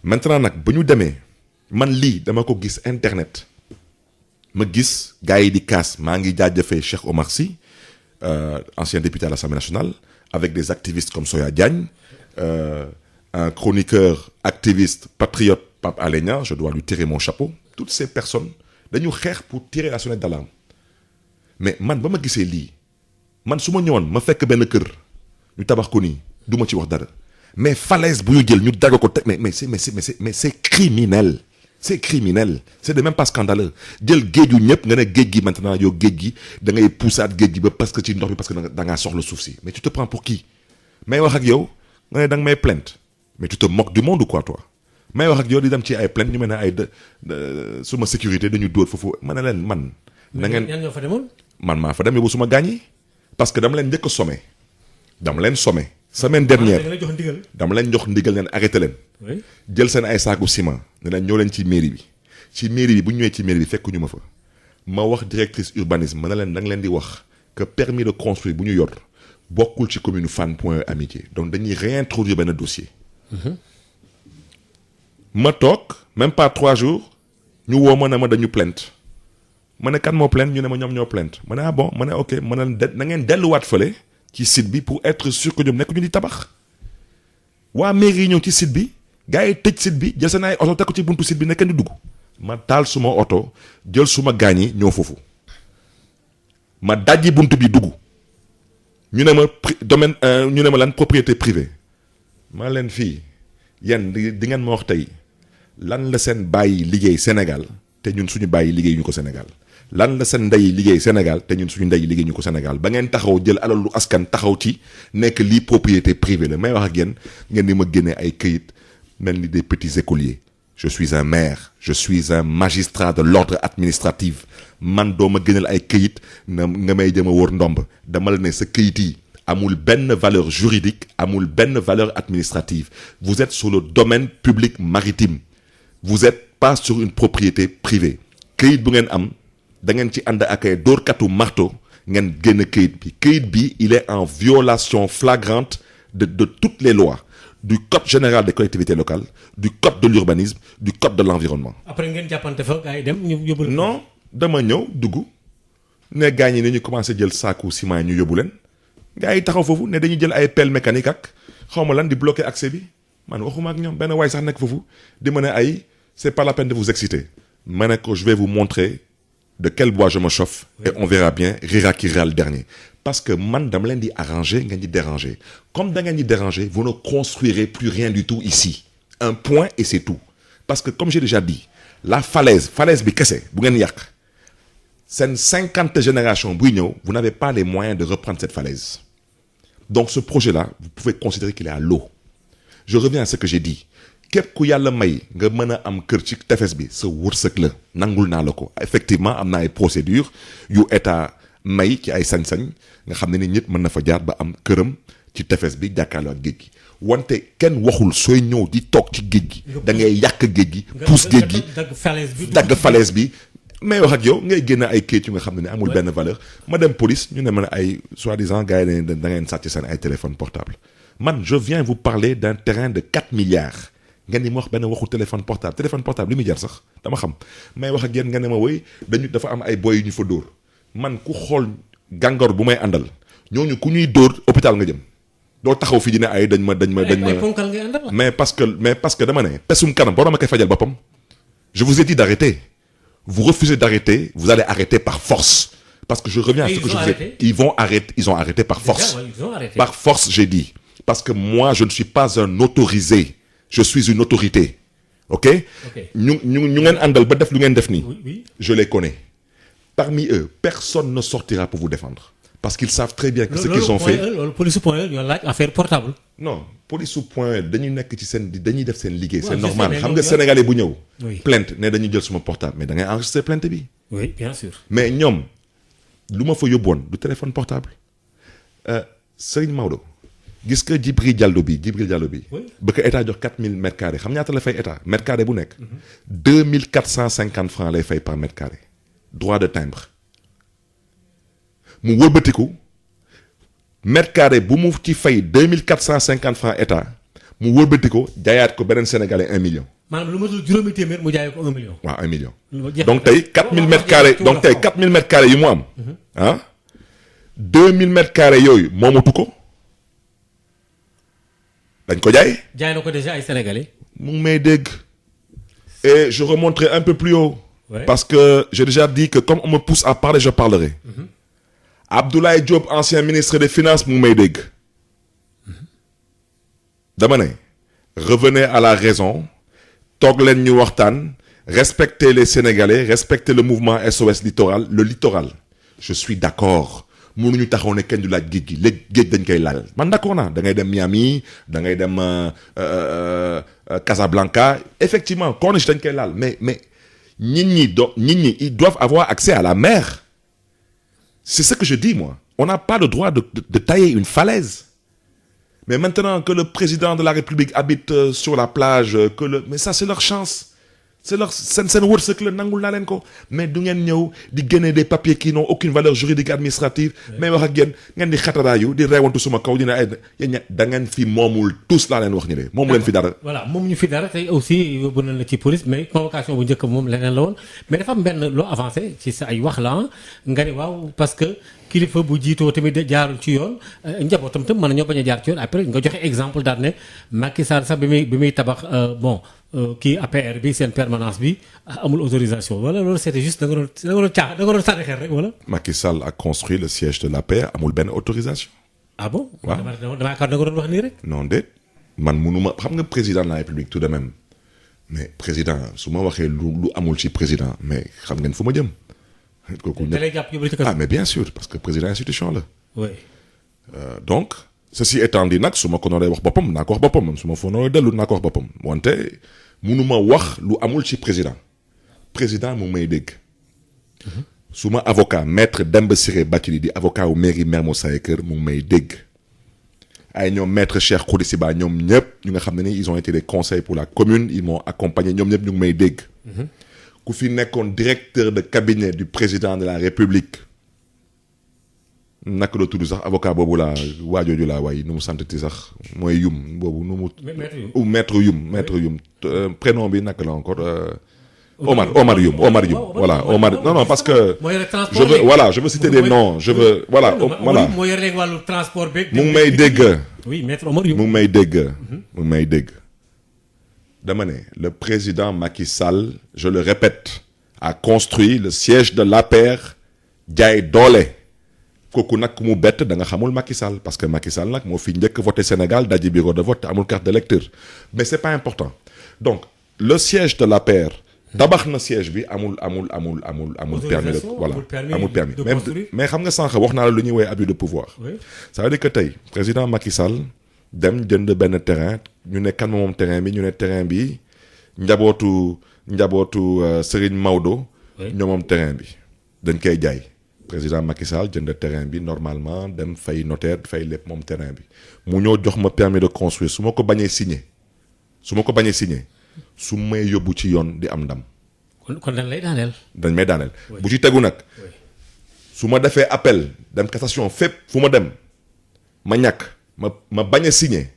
maintenant nag ba ñu demee man lii dama ko gis internet. ma gis gars yi di kaas maa ngi jaajëfee Cheikh Omar Sy ancien député à l'Assemblée nationale avec des activistes comme Soya Diagne un chroniqueur activiste patriote Pape Alé Niang je dois lui tirer mon chapeau toutes ces personnes dañu xeex pour tirer la sonnette d'alarme mais man ba ma gisee lii man su ma ñëwoon ma fekk benn kër ñu tabax ko nii du ma ci wax dara mais falaise bu ñu jël ñu dagg ko teg mais c'est criminel. C'est criminel c'est de même pas scandaleux jël géeju ñëpp nga ne géej gi maintenant yow géej gi da ngay puusaat géej gi ba parce que ci ndox bi parce que da ngaa soxla suuf si mais tu te prends pour qui may wax ak yow nga ne da nga may plainte mais tu te moques du monde ou quoi toi may wax ak yow di dem ci ay plainte ñu mel ne ay suma sécurité dañu dóor foofu ma ne leen man. na ngeen ñan ñoo fa demoon. man maa fa dem yóbbu suma gaañ yi parce que dama leen njëkk a sommé dama leen sommé. semaine dernière dama leen jox ndigal leen arrêté leen. jël seen ay saaku ciment ne leen ñëw leen ci mairie bi bu ñu ñëwee ci mairie bi fekkuñu ma fa ma wax directrice urbanisme ma ne leen da nga leen di wax que permis de construire bu ñu yor bokkul ci commune Fann.E Amitié donc dañuy réintroduire benn dossier. ma toog même pas 3 jours ñu woo ma ne ma dañu plainte ma ne kan moo plainte ñu ne ma ñoom ñoo plainte ma ne ah bon ma ne ok ma ne na ngeen delluwaat fële. ci site bi pour être sûr que ñoom nekk ñu di tabax waa mairie yi ñëw ci site bi gars yi tëj site bi jël seen ay oto teg ko ci buntu site bi ne kenn di dugg ma taal suma oto jël suma gaañ yi ñëw foofu ma dajji buntu bi dugg ñu ne ma domaine ñu ne ma lan propriété privée ma leen fii yéen di ngeen ma wax tey lan la seen bàyyi liggéey Sénégal te ñun suñu bàyyi liggéey ñu ko Sénégal. lan la seen ndey liggéey Sénégal te ñun suñu ndey liggéey ñu ko Sénégal ba ngeen taxaw jël alalu askan taxaw ci nekk lii propriété privée la may wax ak yéen ngeen di ma génne ay këyit mel ni des petits écoliers je suis un maire je suis un magistrat de l'ordre administratif man doo ma génneel ay këyit nga may jëm a wër ndomb dama la ne sa këyit yi amul benn valeur juridique amul benn valeur administrative vous êtes sur le domaine public maritime vous êtes pas sur une propriété privée këyit bu ngeen am da ngeen ci ànd ak ay dóorkatu marteau ngeen génn këyit bi il est en violation flagrante de toutes les lois du code général des collectivités locales du code de l'urbanisme du code de l'environnement. après ngeen jàppante fa gars yi dem ñu yóbbu leen. non dama ñëw dugg ne gars ñi ne ñu commencé jël saaku ciment yi ñu yóbbu leen gars yi taxaw foofu ne dañuy jël ay pelle mécanique ak xaw ma lan di bloquer accès bi man waxuma ak ñoom benn waay sax nekk foofu di ma ne ay c'est pas la peine de vous exciter ma ne ko je vais vous montrer. de quel bois je me chauffe et on verra bien rira qui rira le dernier parce que man dama leen di arranger ngeen di déranger comme da ngeen di déranger vous ne construirez plus rien du tout ici un point et c'est tout parce que comme j'ai déjà dit la falaise bi kese bu ngeen yàq seen 50 générations buy ñëw vous n'avez pas les moyens de reprendre cette falaise donc ce projet-là vous pouvez considérer qu'il est à l'eau je reviens à ce que j'ai dit képp ku yàlla may nga mën a am kër ci tefes bi sa wërsëg la nangul naa la ko effectivement am na ay procédures yu état may ci ay sañ-sañ nga xam ne ni nit mën na fa jaar ba am këram ci tefes bi jàkkaarloo ak géej gi wante kenn waxul sooy ñëw di toog ci géej gi da ngay yàq géej gi pousse géej gi dagg falaise bi may wax ak yow ngay génne ay kayit yu nga xam ne amul benn valeur ma dem police ñu ne ma ne ay soi-disant gars yi da ngeen sàcc seen ay téléphone portable man je viens vous parler d'un terrain de 4 milliards ngeen ni ma wax benn waxu téléphone portable li muy jar sax dama xam may wax ak yéen nga ne ma woy dafa am ay boy yu ñu fa dóor man ku xool gàngoor bu may àndal ñooñu ku ñuy dóor hôpital nga jëm doo taxaw fii di ne ay dañ ma mais parce que dama ne pesum kanam boo ma koy fajal boppam je vous ai dit d'arrêter vous refusez d'arrêter vous allez arrêter par force parce que je reviens à ce que je vous ai ils ont arrêté par force par force j'ai dit parce que moi je ne suis pas un autorisé je suis une autorité ok ñu ngeen àndal ba def lu ngeen def nii je les connais parmi eux personne ne sortira pour vous défendre parce qu'ils savent très bien que ce qu'ils ont fait police point ñoo laaj affaire portable non police point dañuy nekk ci seen dañuy def seen liggéey c'est normal xam nga sénégalais bu ñëw plainte ne dañuy jël suma portable mais da ngay enregistrer plainte bi oui bien sûr mais ñoom lu ma fa yóbboon du téléphone portable Serigne Maodo gis nga Djibril Diallo bi ba ko état jox 4000 mètres carrés xam ñaata la fay état mètre carré bu nekk 2450 francs lay fay par mètre carré droit de timbre mu wëlbatiku mètre carré bu mu ci fay 2450 francs état mu wëlbatiku jaayaat ko beneen sénégalais 1 million. maanaam lu matul juróomi téeméer mu jaay ko 1 million. waaw 1 million. donc tey 4000 mètres carrés donc tey 4000 mètres carrés yi mu am. 2000 mètres carrés yooyu moomatu ko. dañ ko jaay. jaay na ko déjà ay sénégalais. mu ngi may dégg. et je remonterai un peu plus haut. Ouais. Parce que j'ai déjà dit que comme on me pousse à parler je parlerai. Abdoulaye Diop ancien ministre des finances mu ngi may dégg. dama ne revenez à la raison toog leen ñu waxtaan respectez les Sénégalais respectez le mouvement SOS littoral le littoral je suis d'accord. mënuñu taxaw ne kenn du laaj géej gi léegi géej dañ koy laal man d'accord naa da ngay dem Miami da ngay dem Casablanca effectivement corniche dañ koy laal mais nit ñi ils doivent avoir accès à la mer c'est ce que je dis moi on n'a pas le droit de tailler une falaise mais maintenant que le président de la République habite sur la plage mais ça c'est leur chance c'est leur seen wërsëg la nangul naa leen ko mais du ngeen ñëw di génne des papiers qui n'ont aucune valeur juridique administrative mais wax ak yéen ngeen di xataraayu di reewantu suma kaw dina ay yéen da ngeen fi moomul tous laa leen wax ñu de moomu leen fi dara. voilà moom ñu fi dara tey aussi yóbbu na la ci police mais convocation bu njëkk moom leneen la woon mais dafa am benn loo avancé ci sa ay wax la nga ne waaw parce que kilifa bu jiitoo tamit jaarul ci yoon njabootam tam mën nañoo bañ a jaar ci yoon après nga joxe exemple daal ne Macky Sall sax bi muy tabax bon. kii APR bi seen permanence bi amul autorisation wala loolu c'était juste da nga doon sànni xel rek wala. Macky Sall a construit le siège de l'APR amul benn autorisation. ah bon. waaw dama yaakaar da nga doon wax nii rek. non déet man munuma xam nga président de la République tout de même mais président su ma waxee lu amul ci président mais xam ngeen fu ma jëm. kooku da lay jàpp yóbbu ci kaso. ah mais bien sûr parce que président institution la. oui. donc. ceci étant dit nag su ma ko nooree wax boppam naa ko wax boppam su ma fa nooree dellu naa ko wax boppam wante munuma wax lu amul ci président mu may dégg. su ma avocat maître Demba Ciré Bathily di avocat wu mairie Mermoz Sacré-Cœur mu may dégg. ay ñoom maître Cheikh Khourissi Ba ñoom ñëpp ñu nga xam ne ni ils ont été des conseils pour la commune ils m'ont accompagné ñoom ñëpp ñu ngi may dégg. ku fi nekkoon directeur de cabinet du président de la République. naka la tudd sax avocat boobu laa waajooju laa waay nu mu santati sax mooy Yum boobu nu mu. maître Yum prénom bi naka la encore. Omar Yum voilà Omar non parce que. je veux citer des noms je veux voilà. moo yor léegi wàllu transport beeg. mu ngi may dégg. oui maître Omar Yum mu ngi may dégg. mu ngi may dégg. dama ne le président Macky Sall je le répète a construit le siège de l'APR jaay doole. kooku nag mu bett da nga xamul Macky Sall parce que Macky Sall nag moo fi njëkk voté Sénégal daji bureau de vote te amul carte d'électeur mais c'est pas important donc le siège de l'APR tabax na siège bi amul permis de voilà amul permis mais xam nga sànq wax naa la lu ñuy woowee abus de pouvoir. ça veut dire que tey président Macky Sall dem jënd benn terrain ñu ne kan moom terrain bi ñu ne terrain bi njabootu Serigne Maodo. ñoo moom terrain bi dañ koy jaay. président Macky Sall jënd terrain bi normalement dem fay notaire fay lépp moom terrain bi mu ñëw jox ma permis de construire su ma ko bañee signé su may yóbbu ci yoon di am ndam. kon dañ lay daaneel. dañ may daaneel. bu ci tegu nag. su ma defee appel dem cassation fépp fu ma dem ma ñàkk ma bañ a signé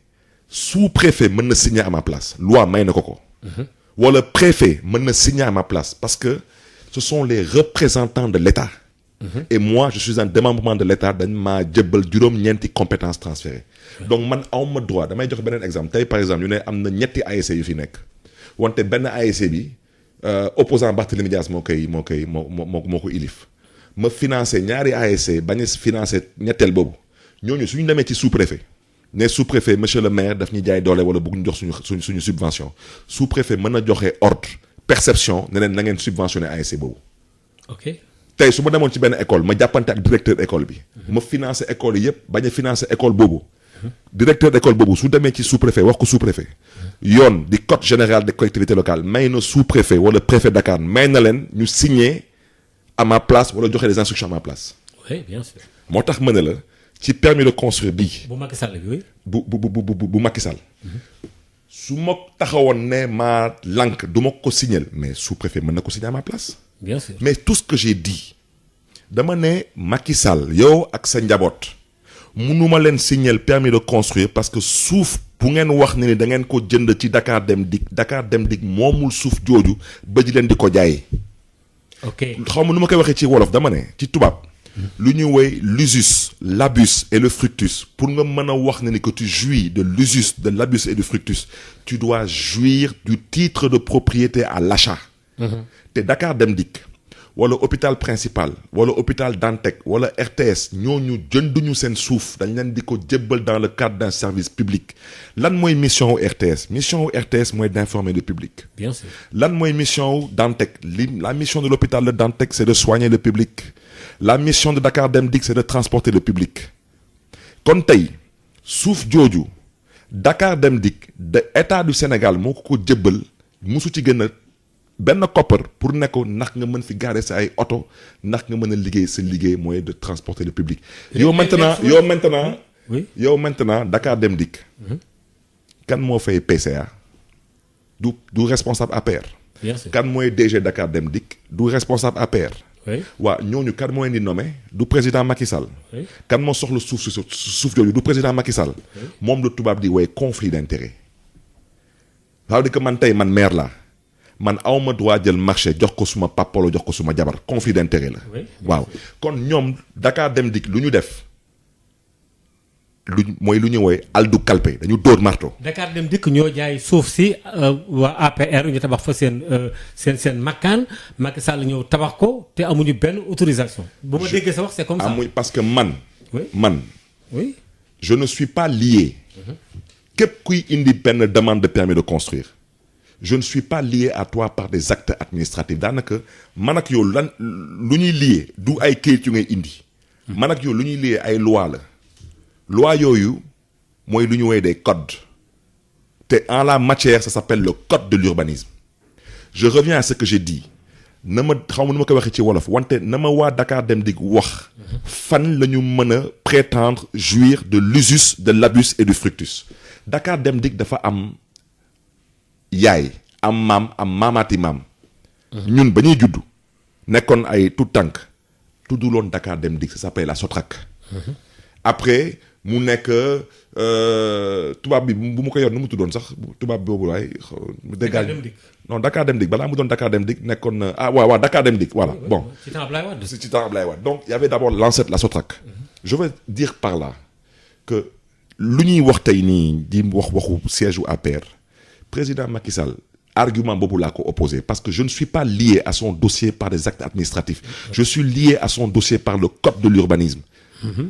sous-préfet mën na signer à ma place loi may na ko. wala préfet mën na signer à ma place parce que ce sont les représentants de l'État. Et moi je suis un démembrement de l'État dañ maa jëbbal juróom-ñeenti compétences transférées. donc man awma droit damay jox beneen exemple tey par exemple ñu ne am na ñetti ASC yu fi nekk wante benn ASC bi opposant Barthélémy Dias moo ko ilif ma financé ñaari ASC bañ a financé ñetteel boobu ñooñu suñu demee ci sous-préfet ne sous-préfet monsieur le maire daf ñu jaay doole wala bëgg ñu jox suñu subvention sous-préfet mën na joxe ordre perception ne leen na ngeen subventionné ASC boobu. ok tey su ma demoon ci benn école ma jàppante ak directeur école bi. ma financé école yi yëpp bañ a financé école boobu. directeur d'école boobu su demee ci sous-préfet wax ko sous-préfet. yoon di code général des collectivités locales may na sous-préfet wala préfet Dakar may na leen ñu signer à ma place wala joxe des instructions à ma place. oui bien sûr. moo tax ma ne la ci permis de construire bii. bu Macky Sall bi oui. bu Macky Sall. su ma taxawoon ne maa lànk du ma ko signer mais sous-préfet mën na ko signer à ma place. bien sûr mais tout ce que j'ai dit dama ne Macky Sall yow ak sa njaboot mënuma leen signer permis de construire parce que suuf bu ngeen wax ne ni da ngeen ko jënd ci Dakar Dem Dikk moomul suuf jooju ba di leen di ko jaayee. ok xaw ma nu ma koy waxee ci wolof dama ne ci tubaab. lu ñuy woy l'usus l'abus et le fructus pour nga mën a wax ne ni que tu jouis de l'usus de l'abus et du fructus tu dois jouir du titre de propriété à l'achat. te Dakar Dem Dikk wala hôpital principal wala hôpital Dantec wala RTS ñooñu jënduñu seen suuf dañ leen di ko jébbal dans le cadre d'un service public lan mooy mission wu RTS mooy d'informer le public. bien sûr lan mooy mission wu Dantec la mission de l'hôpital de Dantec c'est de soigner le public la mission de Dakar Dem Dikk c'est de transporter le public kon tey suuf jooju Dakar Dem Dikk de état du Sénégal moo ko jébbal musu ci gën a benn koppar pour ne ko ndax nga mën fi garer sa ay oto ndax nga mën a liggéey sa liggéey mooy de transporter le public. yow maintenant Dakar Dem Dikk. kan moo fay PCA du responsable APR. bien sûr kan mooy DG Dakar Dem Dikk du responsable APR. waa ñooñu kan mooy di nommé du président Macky Sall. kan moo soxla suuf jooju du président Macky Sall. moom la tubaab di woy conflit d'intérêt. ça veut dire que man tey man maire laa. man awma droit jël marché jox ko suma papa jox ko suma jabar conflit d'intérêt la. waaw kon ñoom Dakar Dem Dikk lu ñu def mooy lu ñu woy aldu kalpe dañu dóor marto. Dakar Dem Dikk ñoo jaay suuf si waa APR ñu tabax fa seen makkaan Macky Sall ñëw tabax ko te amuñu benn autorisation. bu ma déggee sa wax c'est comme ça. amuñ parce que man. oui je ne suis pas lié. képp kuy indi benn demande de permis de construire. je ne suis pas lié à toi par des actes administratifs daanaka man ak yow lan lu ñuy lié du ay kayit yu ngay indi. man ak yow lu ñuy lié ay loi la. loi yooyu mooy lu ñu woowee des codes. te en la matière ça s'appelle le code de l'urbanisme. je reviens à ce que j'ai dit na ma xaw ma nu ma ko waxee ci wolof wante na ma waa Dakar Dem Dikk wax. fan la ñu mën a prétendre jouir de l'usus de l'abus et du fructus. Dakar Dem Dikk dafa am. yaay am maam am maamaati maam. ñun ba ñuy juddu nekkoon ay tout tànk tudduloon Dakar Dem Dikk ça s'appelle la Sotrac. après mu nekk tubaab bi bu mu ko yor nu mu tuddoon sax tubaab boobu waay. Dakar Dem Dikk non Dakar Dem Dikk balaa mu doon Dakar Dem Dikk nekkoon na waaw Dakar Dem Dikk voilà bon. ci temps Ablaye Wade. ci temps Ablaye Wade donc il y avait d'abord l'ancêtre la Sotrac. je veux dire par là que lu ñuy wax tey nii di waxu siège u APR. président Macky Sall argument boobu laa ko opposé parce que je ne suis pas lié à son dossier par des actes administratifs je suis lié à son dossier par le code de l'urbanisme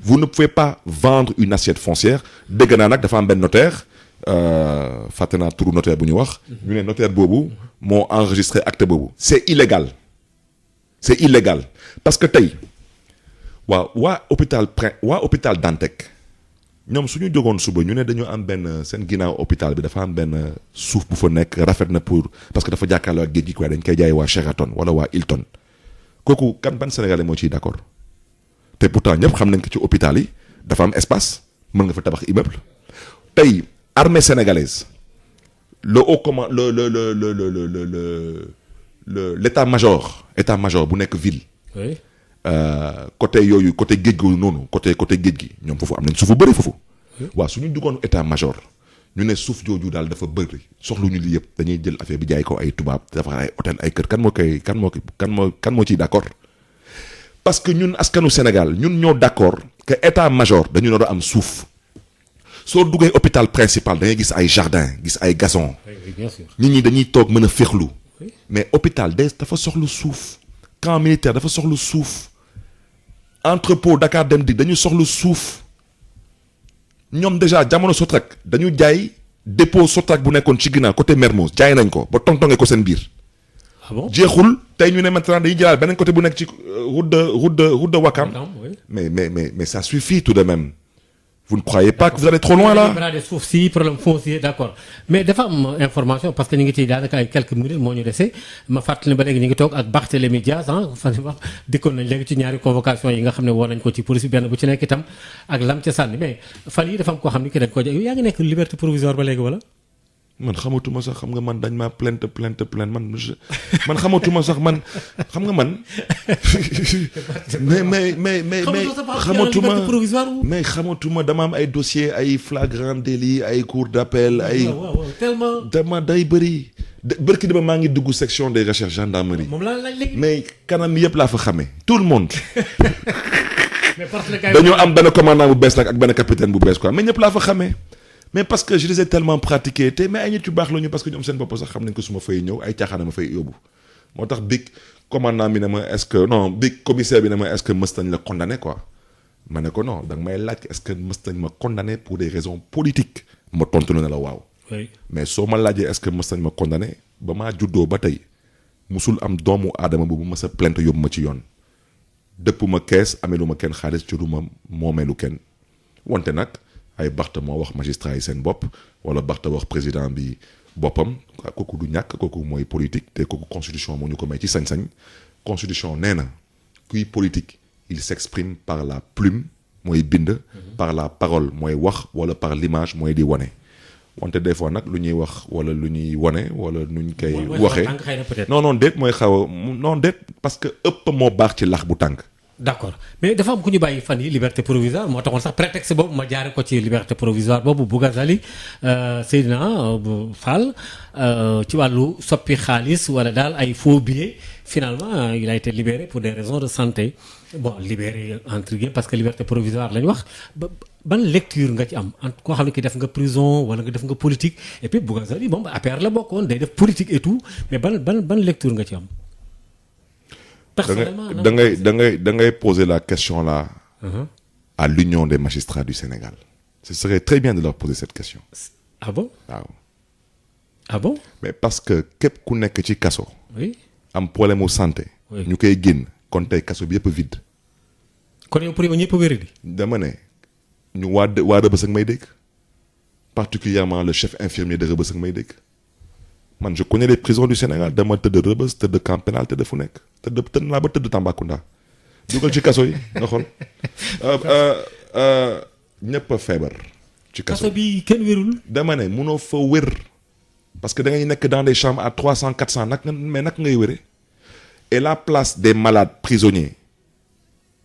vous ne pouvez pas vendre une assiette foncière dégg naa nag dafa am benn notaire fàtte naa turu notaire bu ñu wax. ñu ne notaire boobu moo enregistré acte boobu. c'est illégal parce que tey waa hôpital Dantec ñoom suñu jógoon suba ñu ne dañu am benn seen ginnaaw hôpital bi dafa am benn suuf bu fa nekk rafet na pour parce que dafa jàkkaarloo ak géej gi quoi dañ koy jaay waa Sheraton wala waa Hilton kooku ban Sénégalais moo ciy d'accord te pourtant ñëpp xam nañ ko ci hôpital yi dafa am espace mën nga fa tabax immeuble tey armée sénégalaise le haut command l'état-major bu nekk ville. oui. côté yooyu côté géej gi noonu côté géej gi ñoom foofu am nañ suuf bu bëri foofu. waaw suñu duggoon état-major ñu ne suuf jooju daal dafa bëri soxlu ñu li yëpp dañuy jël affaire bi jaay ko ay tubaab dafa ay hôtel ay kër kan moo ciy d'accord parce que ñun askanu Sénégal ñun ñoo d'accord que état-major dañu nar a am suuf soo duggee hôpital principal da ngay gis ay jardin gis ay gazon. oui bien sûr. nit ñi dañuy toog mën a féexlu. mais hôpital dafa soxlu suuf. camp militaire dafa soxlu suuf. entrepôt Dakar Dem Dikk dañu soxlu suuf ñoom déjà jamono Sotrac dañu jaay dépôt Sotrac bu nekkoon ci ginnaaw côté Mermoz jaay nañ ko ba tongtonge ko seen biir. ah bon jeexul tey ñu ne maintenant dañuy jëlaat beneen côté bu nekk ci route de Ouakam. oui. mais ça suffit tout de même. vous ne croyez pas que vous allez trop loin là. de suuf si problème foncier d'accord mais dafa am information parce que ñu ngi ci daanaka ay quelques minutes moo ñu dese ma fàttali ne ba léegi ñu ngi toog ak Barthélémy Dias fan wax dikkoon nañ léegi ci ñaari convocation yi nga xam ne woo nañ ko ci police benn bu ci nekk itam ak lam ca sànni mais fan yi dafa am koo xam ni ki dañ ko yaa ngi nekk liberté provisoire ba léegi wala. man xamatuma sax xam nga man dañ maa plainte man xamatuma sax man xam nga man mais xamatuma dama am ay dossier ay flagrant délit ay cour d'appel ay tellement dama day bëri bërki dama maa ngi dugg section des recherches gendarmerie moom laa laaj léegi mais kanam yëpp laa fa xamee tout le monde mais dañoo am benn commandant bu bees nag ak benn capitaine bu bees quoi mais ñëpp laa fa xamee mais parce que je les ai tellement pratiqués te mais ay nit yu baax la ñu parce que ñoom seen bopp sax xam nañ ko su ma fay ñëw ay caaxaan ma fay yóbbu moo tax big commandant bi ne ma est-ce que non big commissaire bi ne ma est-ce que mës nañ la condamné quoi ma ne ko non da nga may laaj est-ce que mës nañ ma condamné pour des raisons politiques ma tontu na la waaw. oui. mais soo ma laajee est-ce que mës nañ ma condamné ba maa juddoo ba tey musul am doomu aadama boobu mës a plainte yóbbu ma ci yoon dëpp ma kees amelu ma kenn xaalis jotuma moomeelu kenn wante nag. ay Barth moo wax magistrat yi seen bopp wala Barth wax président bi boppam kooku du ñàkk kooku mooy politique te kooku constitution moo ñu ko may ci sañ-sañ constitution nee na kuy politique il s'exprime par la plume mooy bind par la parole mooy wax wala par l'image mooy di wane wante des fois nag lu ñuy wax wala lu ñuy wane wala nuñ koy waxee non déet mooy xaw a non déet parce que ëpp moo baax ci lax bu tàng. d'accord mais dafa am ku ñu bàyyi fan yi liberté provisoire moo taxoon sax prétexte boobu ma jaare ko ci liberté provisoire boobu Bougazelli Seydina Fall ci wàllu soppi xaalis wala daal ay faux billets finalement il a été libéré pour des raisons de santé bon libéré entre guillemets parce que liberté provisoire lañ wax ban lecture nga ci am koo xam ne ki def nga prison wala nga def nga politique et puis Bougazelli moom APR la bokkoon day def politique et tout mais ban lecture nga ci am. da ngay poser la question là à l'Union des magistrats du Sénégal. Ce serait très bien de leur poser cette question. Ah bon? waaw. Ah bon? mais parce que képp ku nekk ci kaso. oui. am problème mu santé. oui ñu koy génn kon tey kaso bi yëpp vide. kon yow pour yow ñëpp a wér di. dama ne ñu waa Rebeuss ak may dégg particulièrement le chef infirmier de Rebeuss ak may dégg. man je connais les prisons du Sénégal dama tëdd Rebeuss tëdd camp pénal tëdd fu nekk tëdd naa ba tëdd Tambacounda dugal ci kaso yi nga xool ñëpp a feebar. ci kaso bi kenn wérul. dama ne munoo fa wér parce que da ngay nekk dans des chambres à 300 400 mais nag ngay wéree et la place des malades prisonniers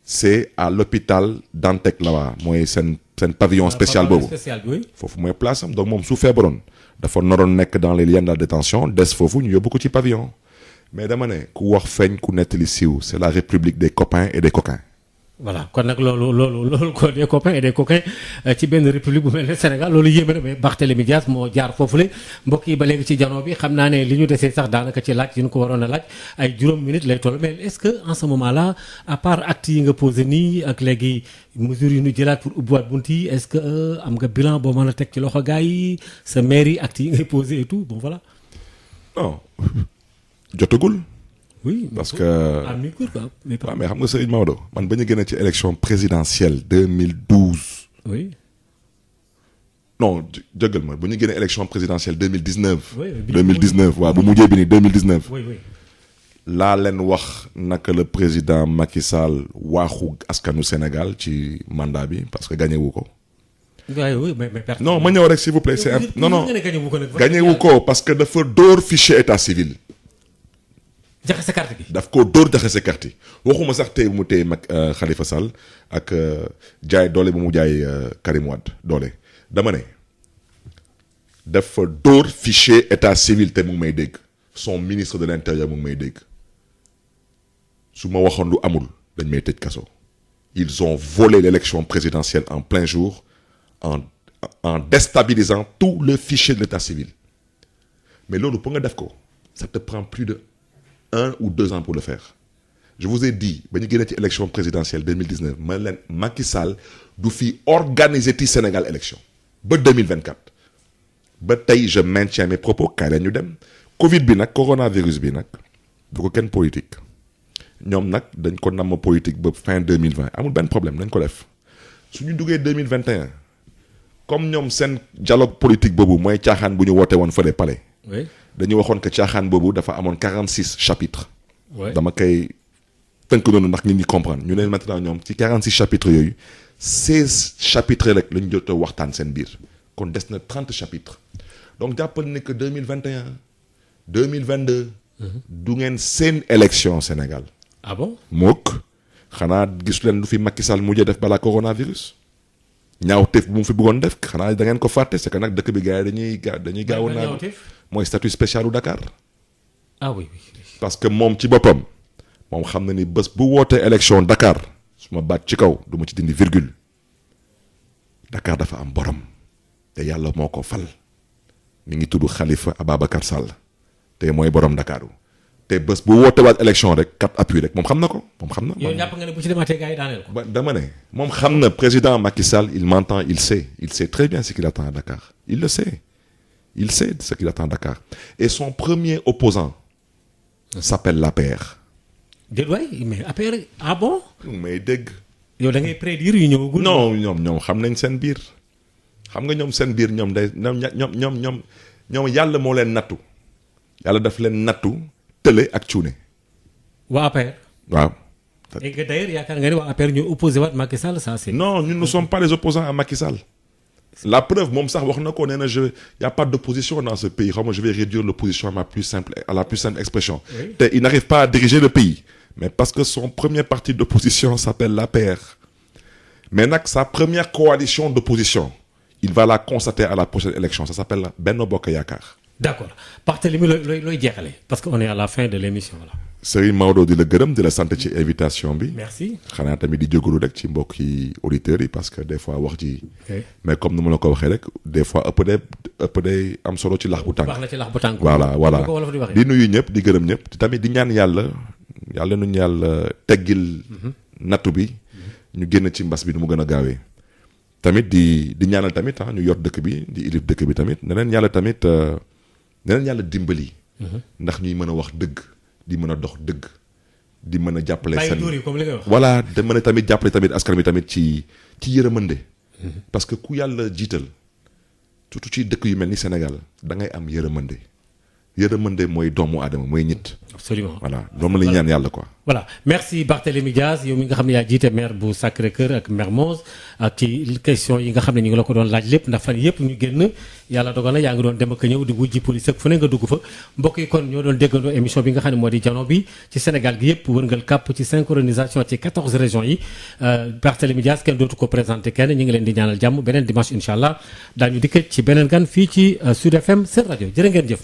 c'est à l'hôpital Dantec là-bas mooy seen pavillon spécial boobu foofu mooy place am donc moom su feebaroon. dafa naroon nekk dans les liens de la détention des foofu ñu yóbbu ko ci pavillon mais dama ne ku wax feeñ ku nettali siiw c'est la république des copains et des coquins voilà kon nag loolu ko des copains et des coquins ci benn république bu mel ne Sénégal loolu yéeme na mais Barthélémy Dias moo jaar foofule mbokk yi ba léegi ci janoo bi xam naa ne li ñu desee sax daanaka ci laaj yi ñu ko waroon a laaj ay juróom minutes lay toll mais est-ce que en ce moment là à part acte yi nga posé nii ak léegi mesures yi ñu jëlaat pour ubbiwaat bunt yi est-ce que am nga bilan boo mën a teg ci loxo gars yi sa maire yi acte yi ngay posé et tout bon voilà. non jotagul. oui parce que à mi-cours quoi. mais xam nga Serigne Maodo man ba ñu génnee ci élection présidentielle 2012. oui. non jëggal ma bu ñu génnee élection présidentielle 2019. oui 2019 waaw bu mujjee bi nii 2019. oui oui. laa leen wax naka le président Macky Sall waaxu askanu Sénégal ci mandat bi parce que gagné wu ko. oui mais non ma ñëw rek s'il vous plaît c'est non gagné wu ko parce que dafa dóor fichier état civil. jaxase carte gi. daf ko dóor jaxase carte yi waxuma sax tey bu mu téye mag Khalifa Sall ak jaay doole bu mu jaay Karim Wade doole dama ne dafa dóor fichier état civil te mu ngi may dégg son ministre de l'intérieur mu ngi may dégg su ma waxoon lu amul dañ may tëj kaso. ils ont volé l'élection présidentielle en plein jour en déstabilisant tout le fichier de l'état civil mais loolu pour nga def ko ça te prend plus de 1 ou 2 ans pour le faire. Je vous ai dit ba ñu génnee ci élection présidentielle 2019 ma leen Macky Sall du fi organiser ti Sénégal élection ba 2024 ba tey je maintiens mes propos kaay la ñu dem Covid bi nag coronavirus bi nag du ko kenn politique ñoom nag dañ ko namm politique ba fin 2020 amul benn problème nañ ko def su ñu duggee 2021 comme ñoom seen dialogue politique boobu mooy caaxaan bu ñu woote woon fële palais. oui. dañu waxoon que caaxaan boobu dafa amoon 46 chapitres. oui. dama koy tënk noonu ndax nit ñi comprendre ñu ne maintenant ñoom ci 46 chapitres yooyu 16 chapitres rek lañu jot a waxtaan seen biir kon des na 30 chapitres donc jàppal ni que 2021 2022. du ngeen seen élection Sénégal. ah bon. mook xanaa gis leen lu fi Macky Sall mujjee def balaa coronavirus. ñaawteef bu mu fi bëggoon def xanaa da ngeen ko fàtte c'est que nag dëkk bi gars yi dañuy gaaw a naan mooy statut spécial u Dakar. ah oui. parce que moom ci boppam moom xam na ni bés bu wootee élection Dakar su ma baat ci kaw du ma ci dindi virgule Dakar dafa am borom te yàlla moo ko fal mi ngi tudd Khalifa Ababacar Sall te mooy borom Dakaru te bés bu woote waat élection rek 4 appui rek moom xam na ko moom xam na. yow jàpp nga ne bu ci demaatee gars yi daaneel ko. dama ne moom xam na président Macky Sall il m'entend il sait très bien ce qu'il attend à Dakar il le sait ce qu'il attend à Dakar et son premier opposant s'appelle l'APR. déet waay mais APR ah bon. may dégg. yow da ngay prédire yu ñëwagul. non ñoom xam nañ seen biir xam nga ñoom seen biir ñoom day ñoom yàlla moo leen nattu yàlla daf leen nattu. tële ak cuune. waa APR. waaw. et que d'ailleurs yaakaar nga ni waa APR ñu opposé waat Macky Sall ça c'est. non nous ne sommes pas les opposants à Macky Sall. la preuve moom sax wax na ko nee na y a pas d'opposition dans ce pays xam nga je vais réduire l'opposition à la plus simple expression. Oui. te il n'arrive pas à diriger le pays. mais parce que son premier parti d'opposition s'appelle l'APR. mais nag sa première coalition d'opposition il va la constater à la prochaine élection ça s'appelle Benno Bokk Yaakaar. d'accord Barthélémy looy jeexale parce que on est à la fin de l'émission là. Serigne Maodo di la gërëm di la sant ci invitation bi. merci. xanaa tamit di jégalu rek ci mbokki auditeurs yi parce que des fois wax ji. ok mais comme ni ma la ko waxee rek des fois ëpp day am solo ci lax bu tànk. baax na ci lax bu tànk. voilà ni ko wolof di waxee. di nuyu ñëpp di gërëm ñëpp tamit di ñaan yàlla nuñu yàlla teggil nattu bi ñu génn ci mbas bi nu mu gën a gaawee. tamit di ñaanal tamit ñu yor dëkk bi di ilif dëkk bi tamit ne leen yàlla tamit. neneen yàlla dimbali. ndax ñuy mën a wax dëgg di mën a dox dëgg di mën a jàppale seen comme li nga wax. voilà de mën a tamit jàppale tamit askan bi tamit ci yërëmande. parce que ku yàlla jiital surtout ci dëkk yu mel ni Sénégal da ngay am yërëmande mooy doomu aadama mooy nit. absolument voilà loolu la ñuy ñaan yàlla quoi. voilà merci Barthélémy Dias yow mi nga xam ne yaa jiite maire bu Sacré-Cœur ak Mermoz ak ci question yi nga xam ne ñu ngi la ko doon laaj lépp ndax fan yëpp ñu génn yàlla dogal na yaa ngi doon dem ak ñëw di wujji police ak fu ne nga dugg fa mbokk yi kon ñoo doon déggandoo émission bi nga xam ne moo di jano bi ci Sénégal gi yëpp wërngal kàpp ci synchronisation ci 14 régions yi Barthélémy Dias kenn dootu ko présenté kenn ñu ngi leen di ñaanal jàmm beneen dimanche incha allah daañu dikk ci beneen gan fii ci Sud FM seen rajo jërë ngeen jëf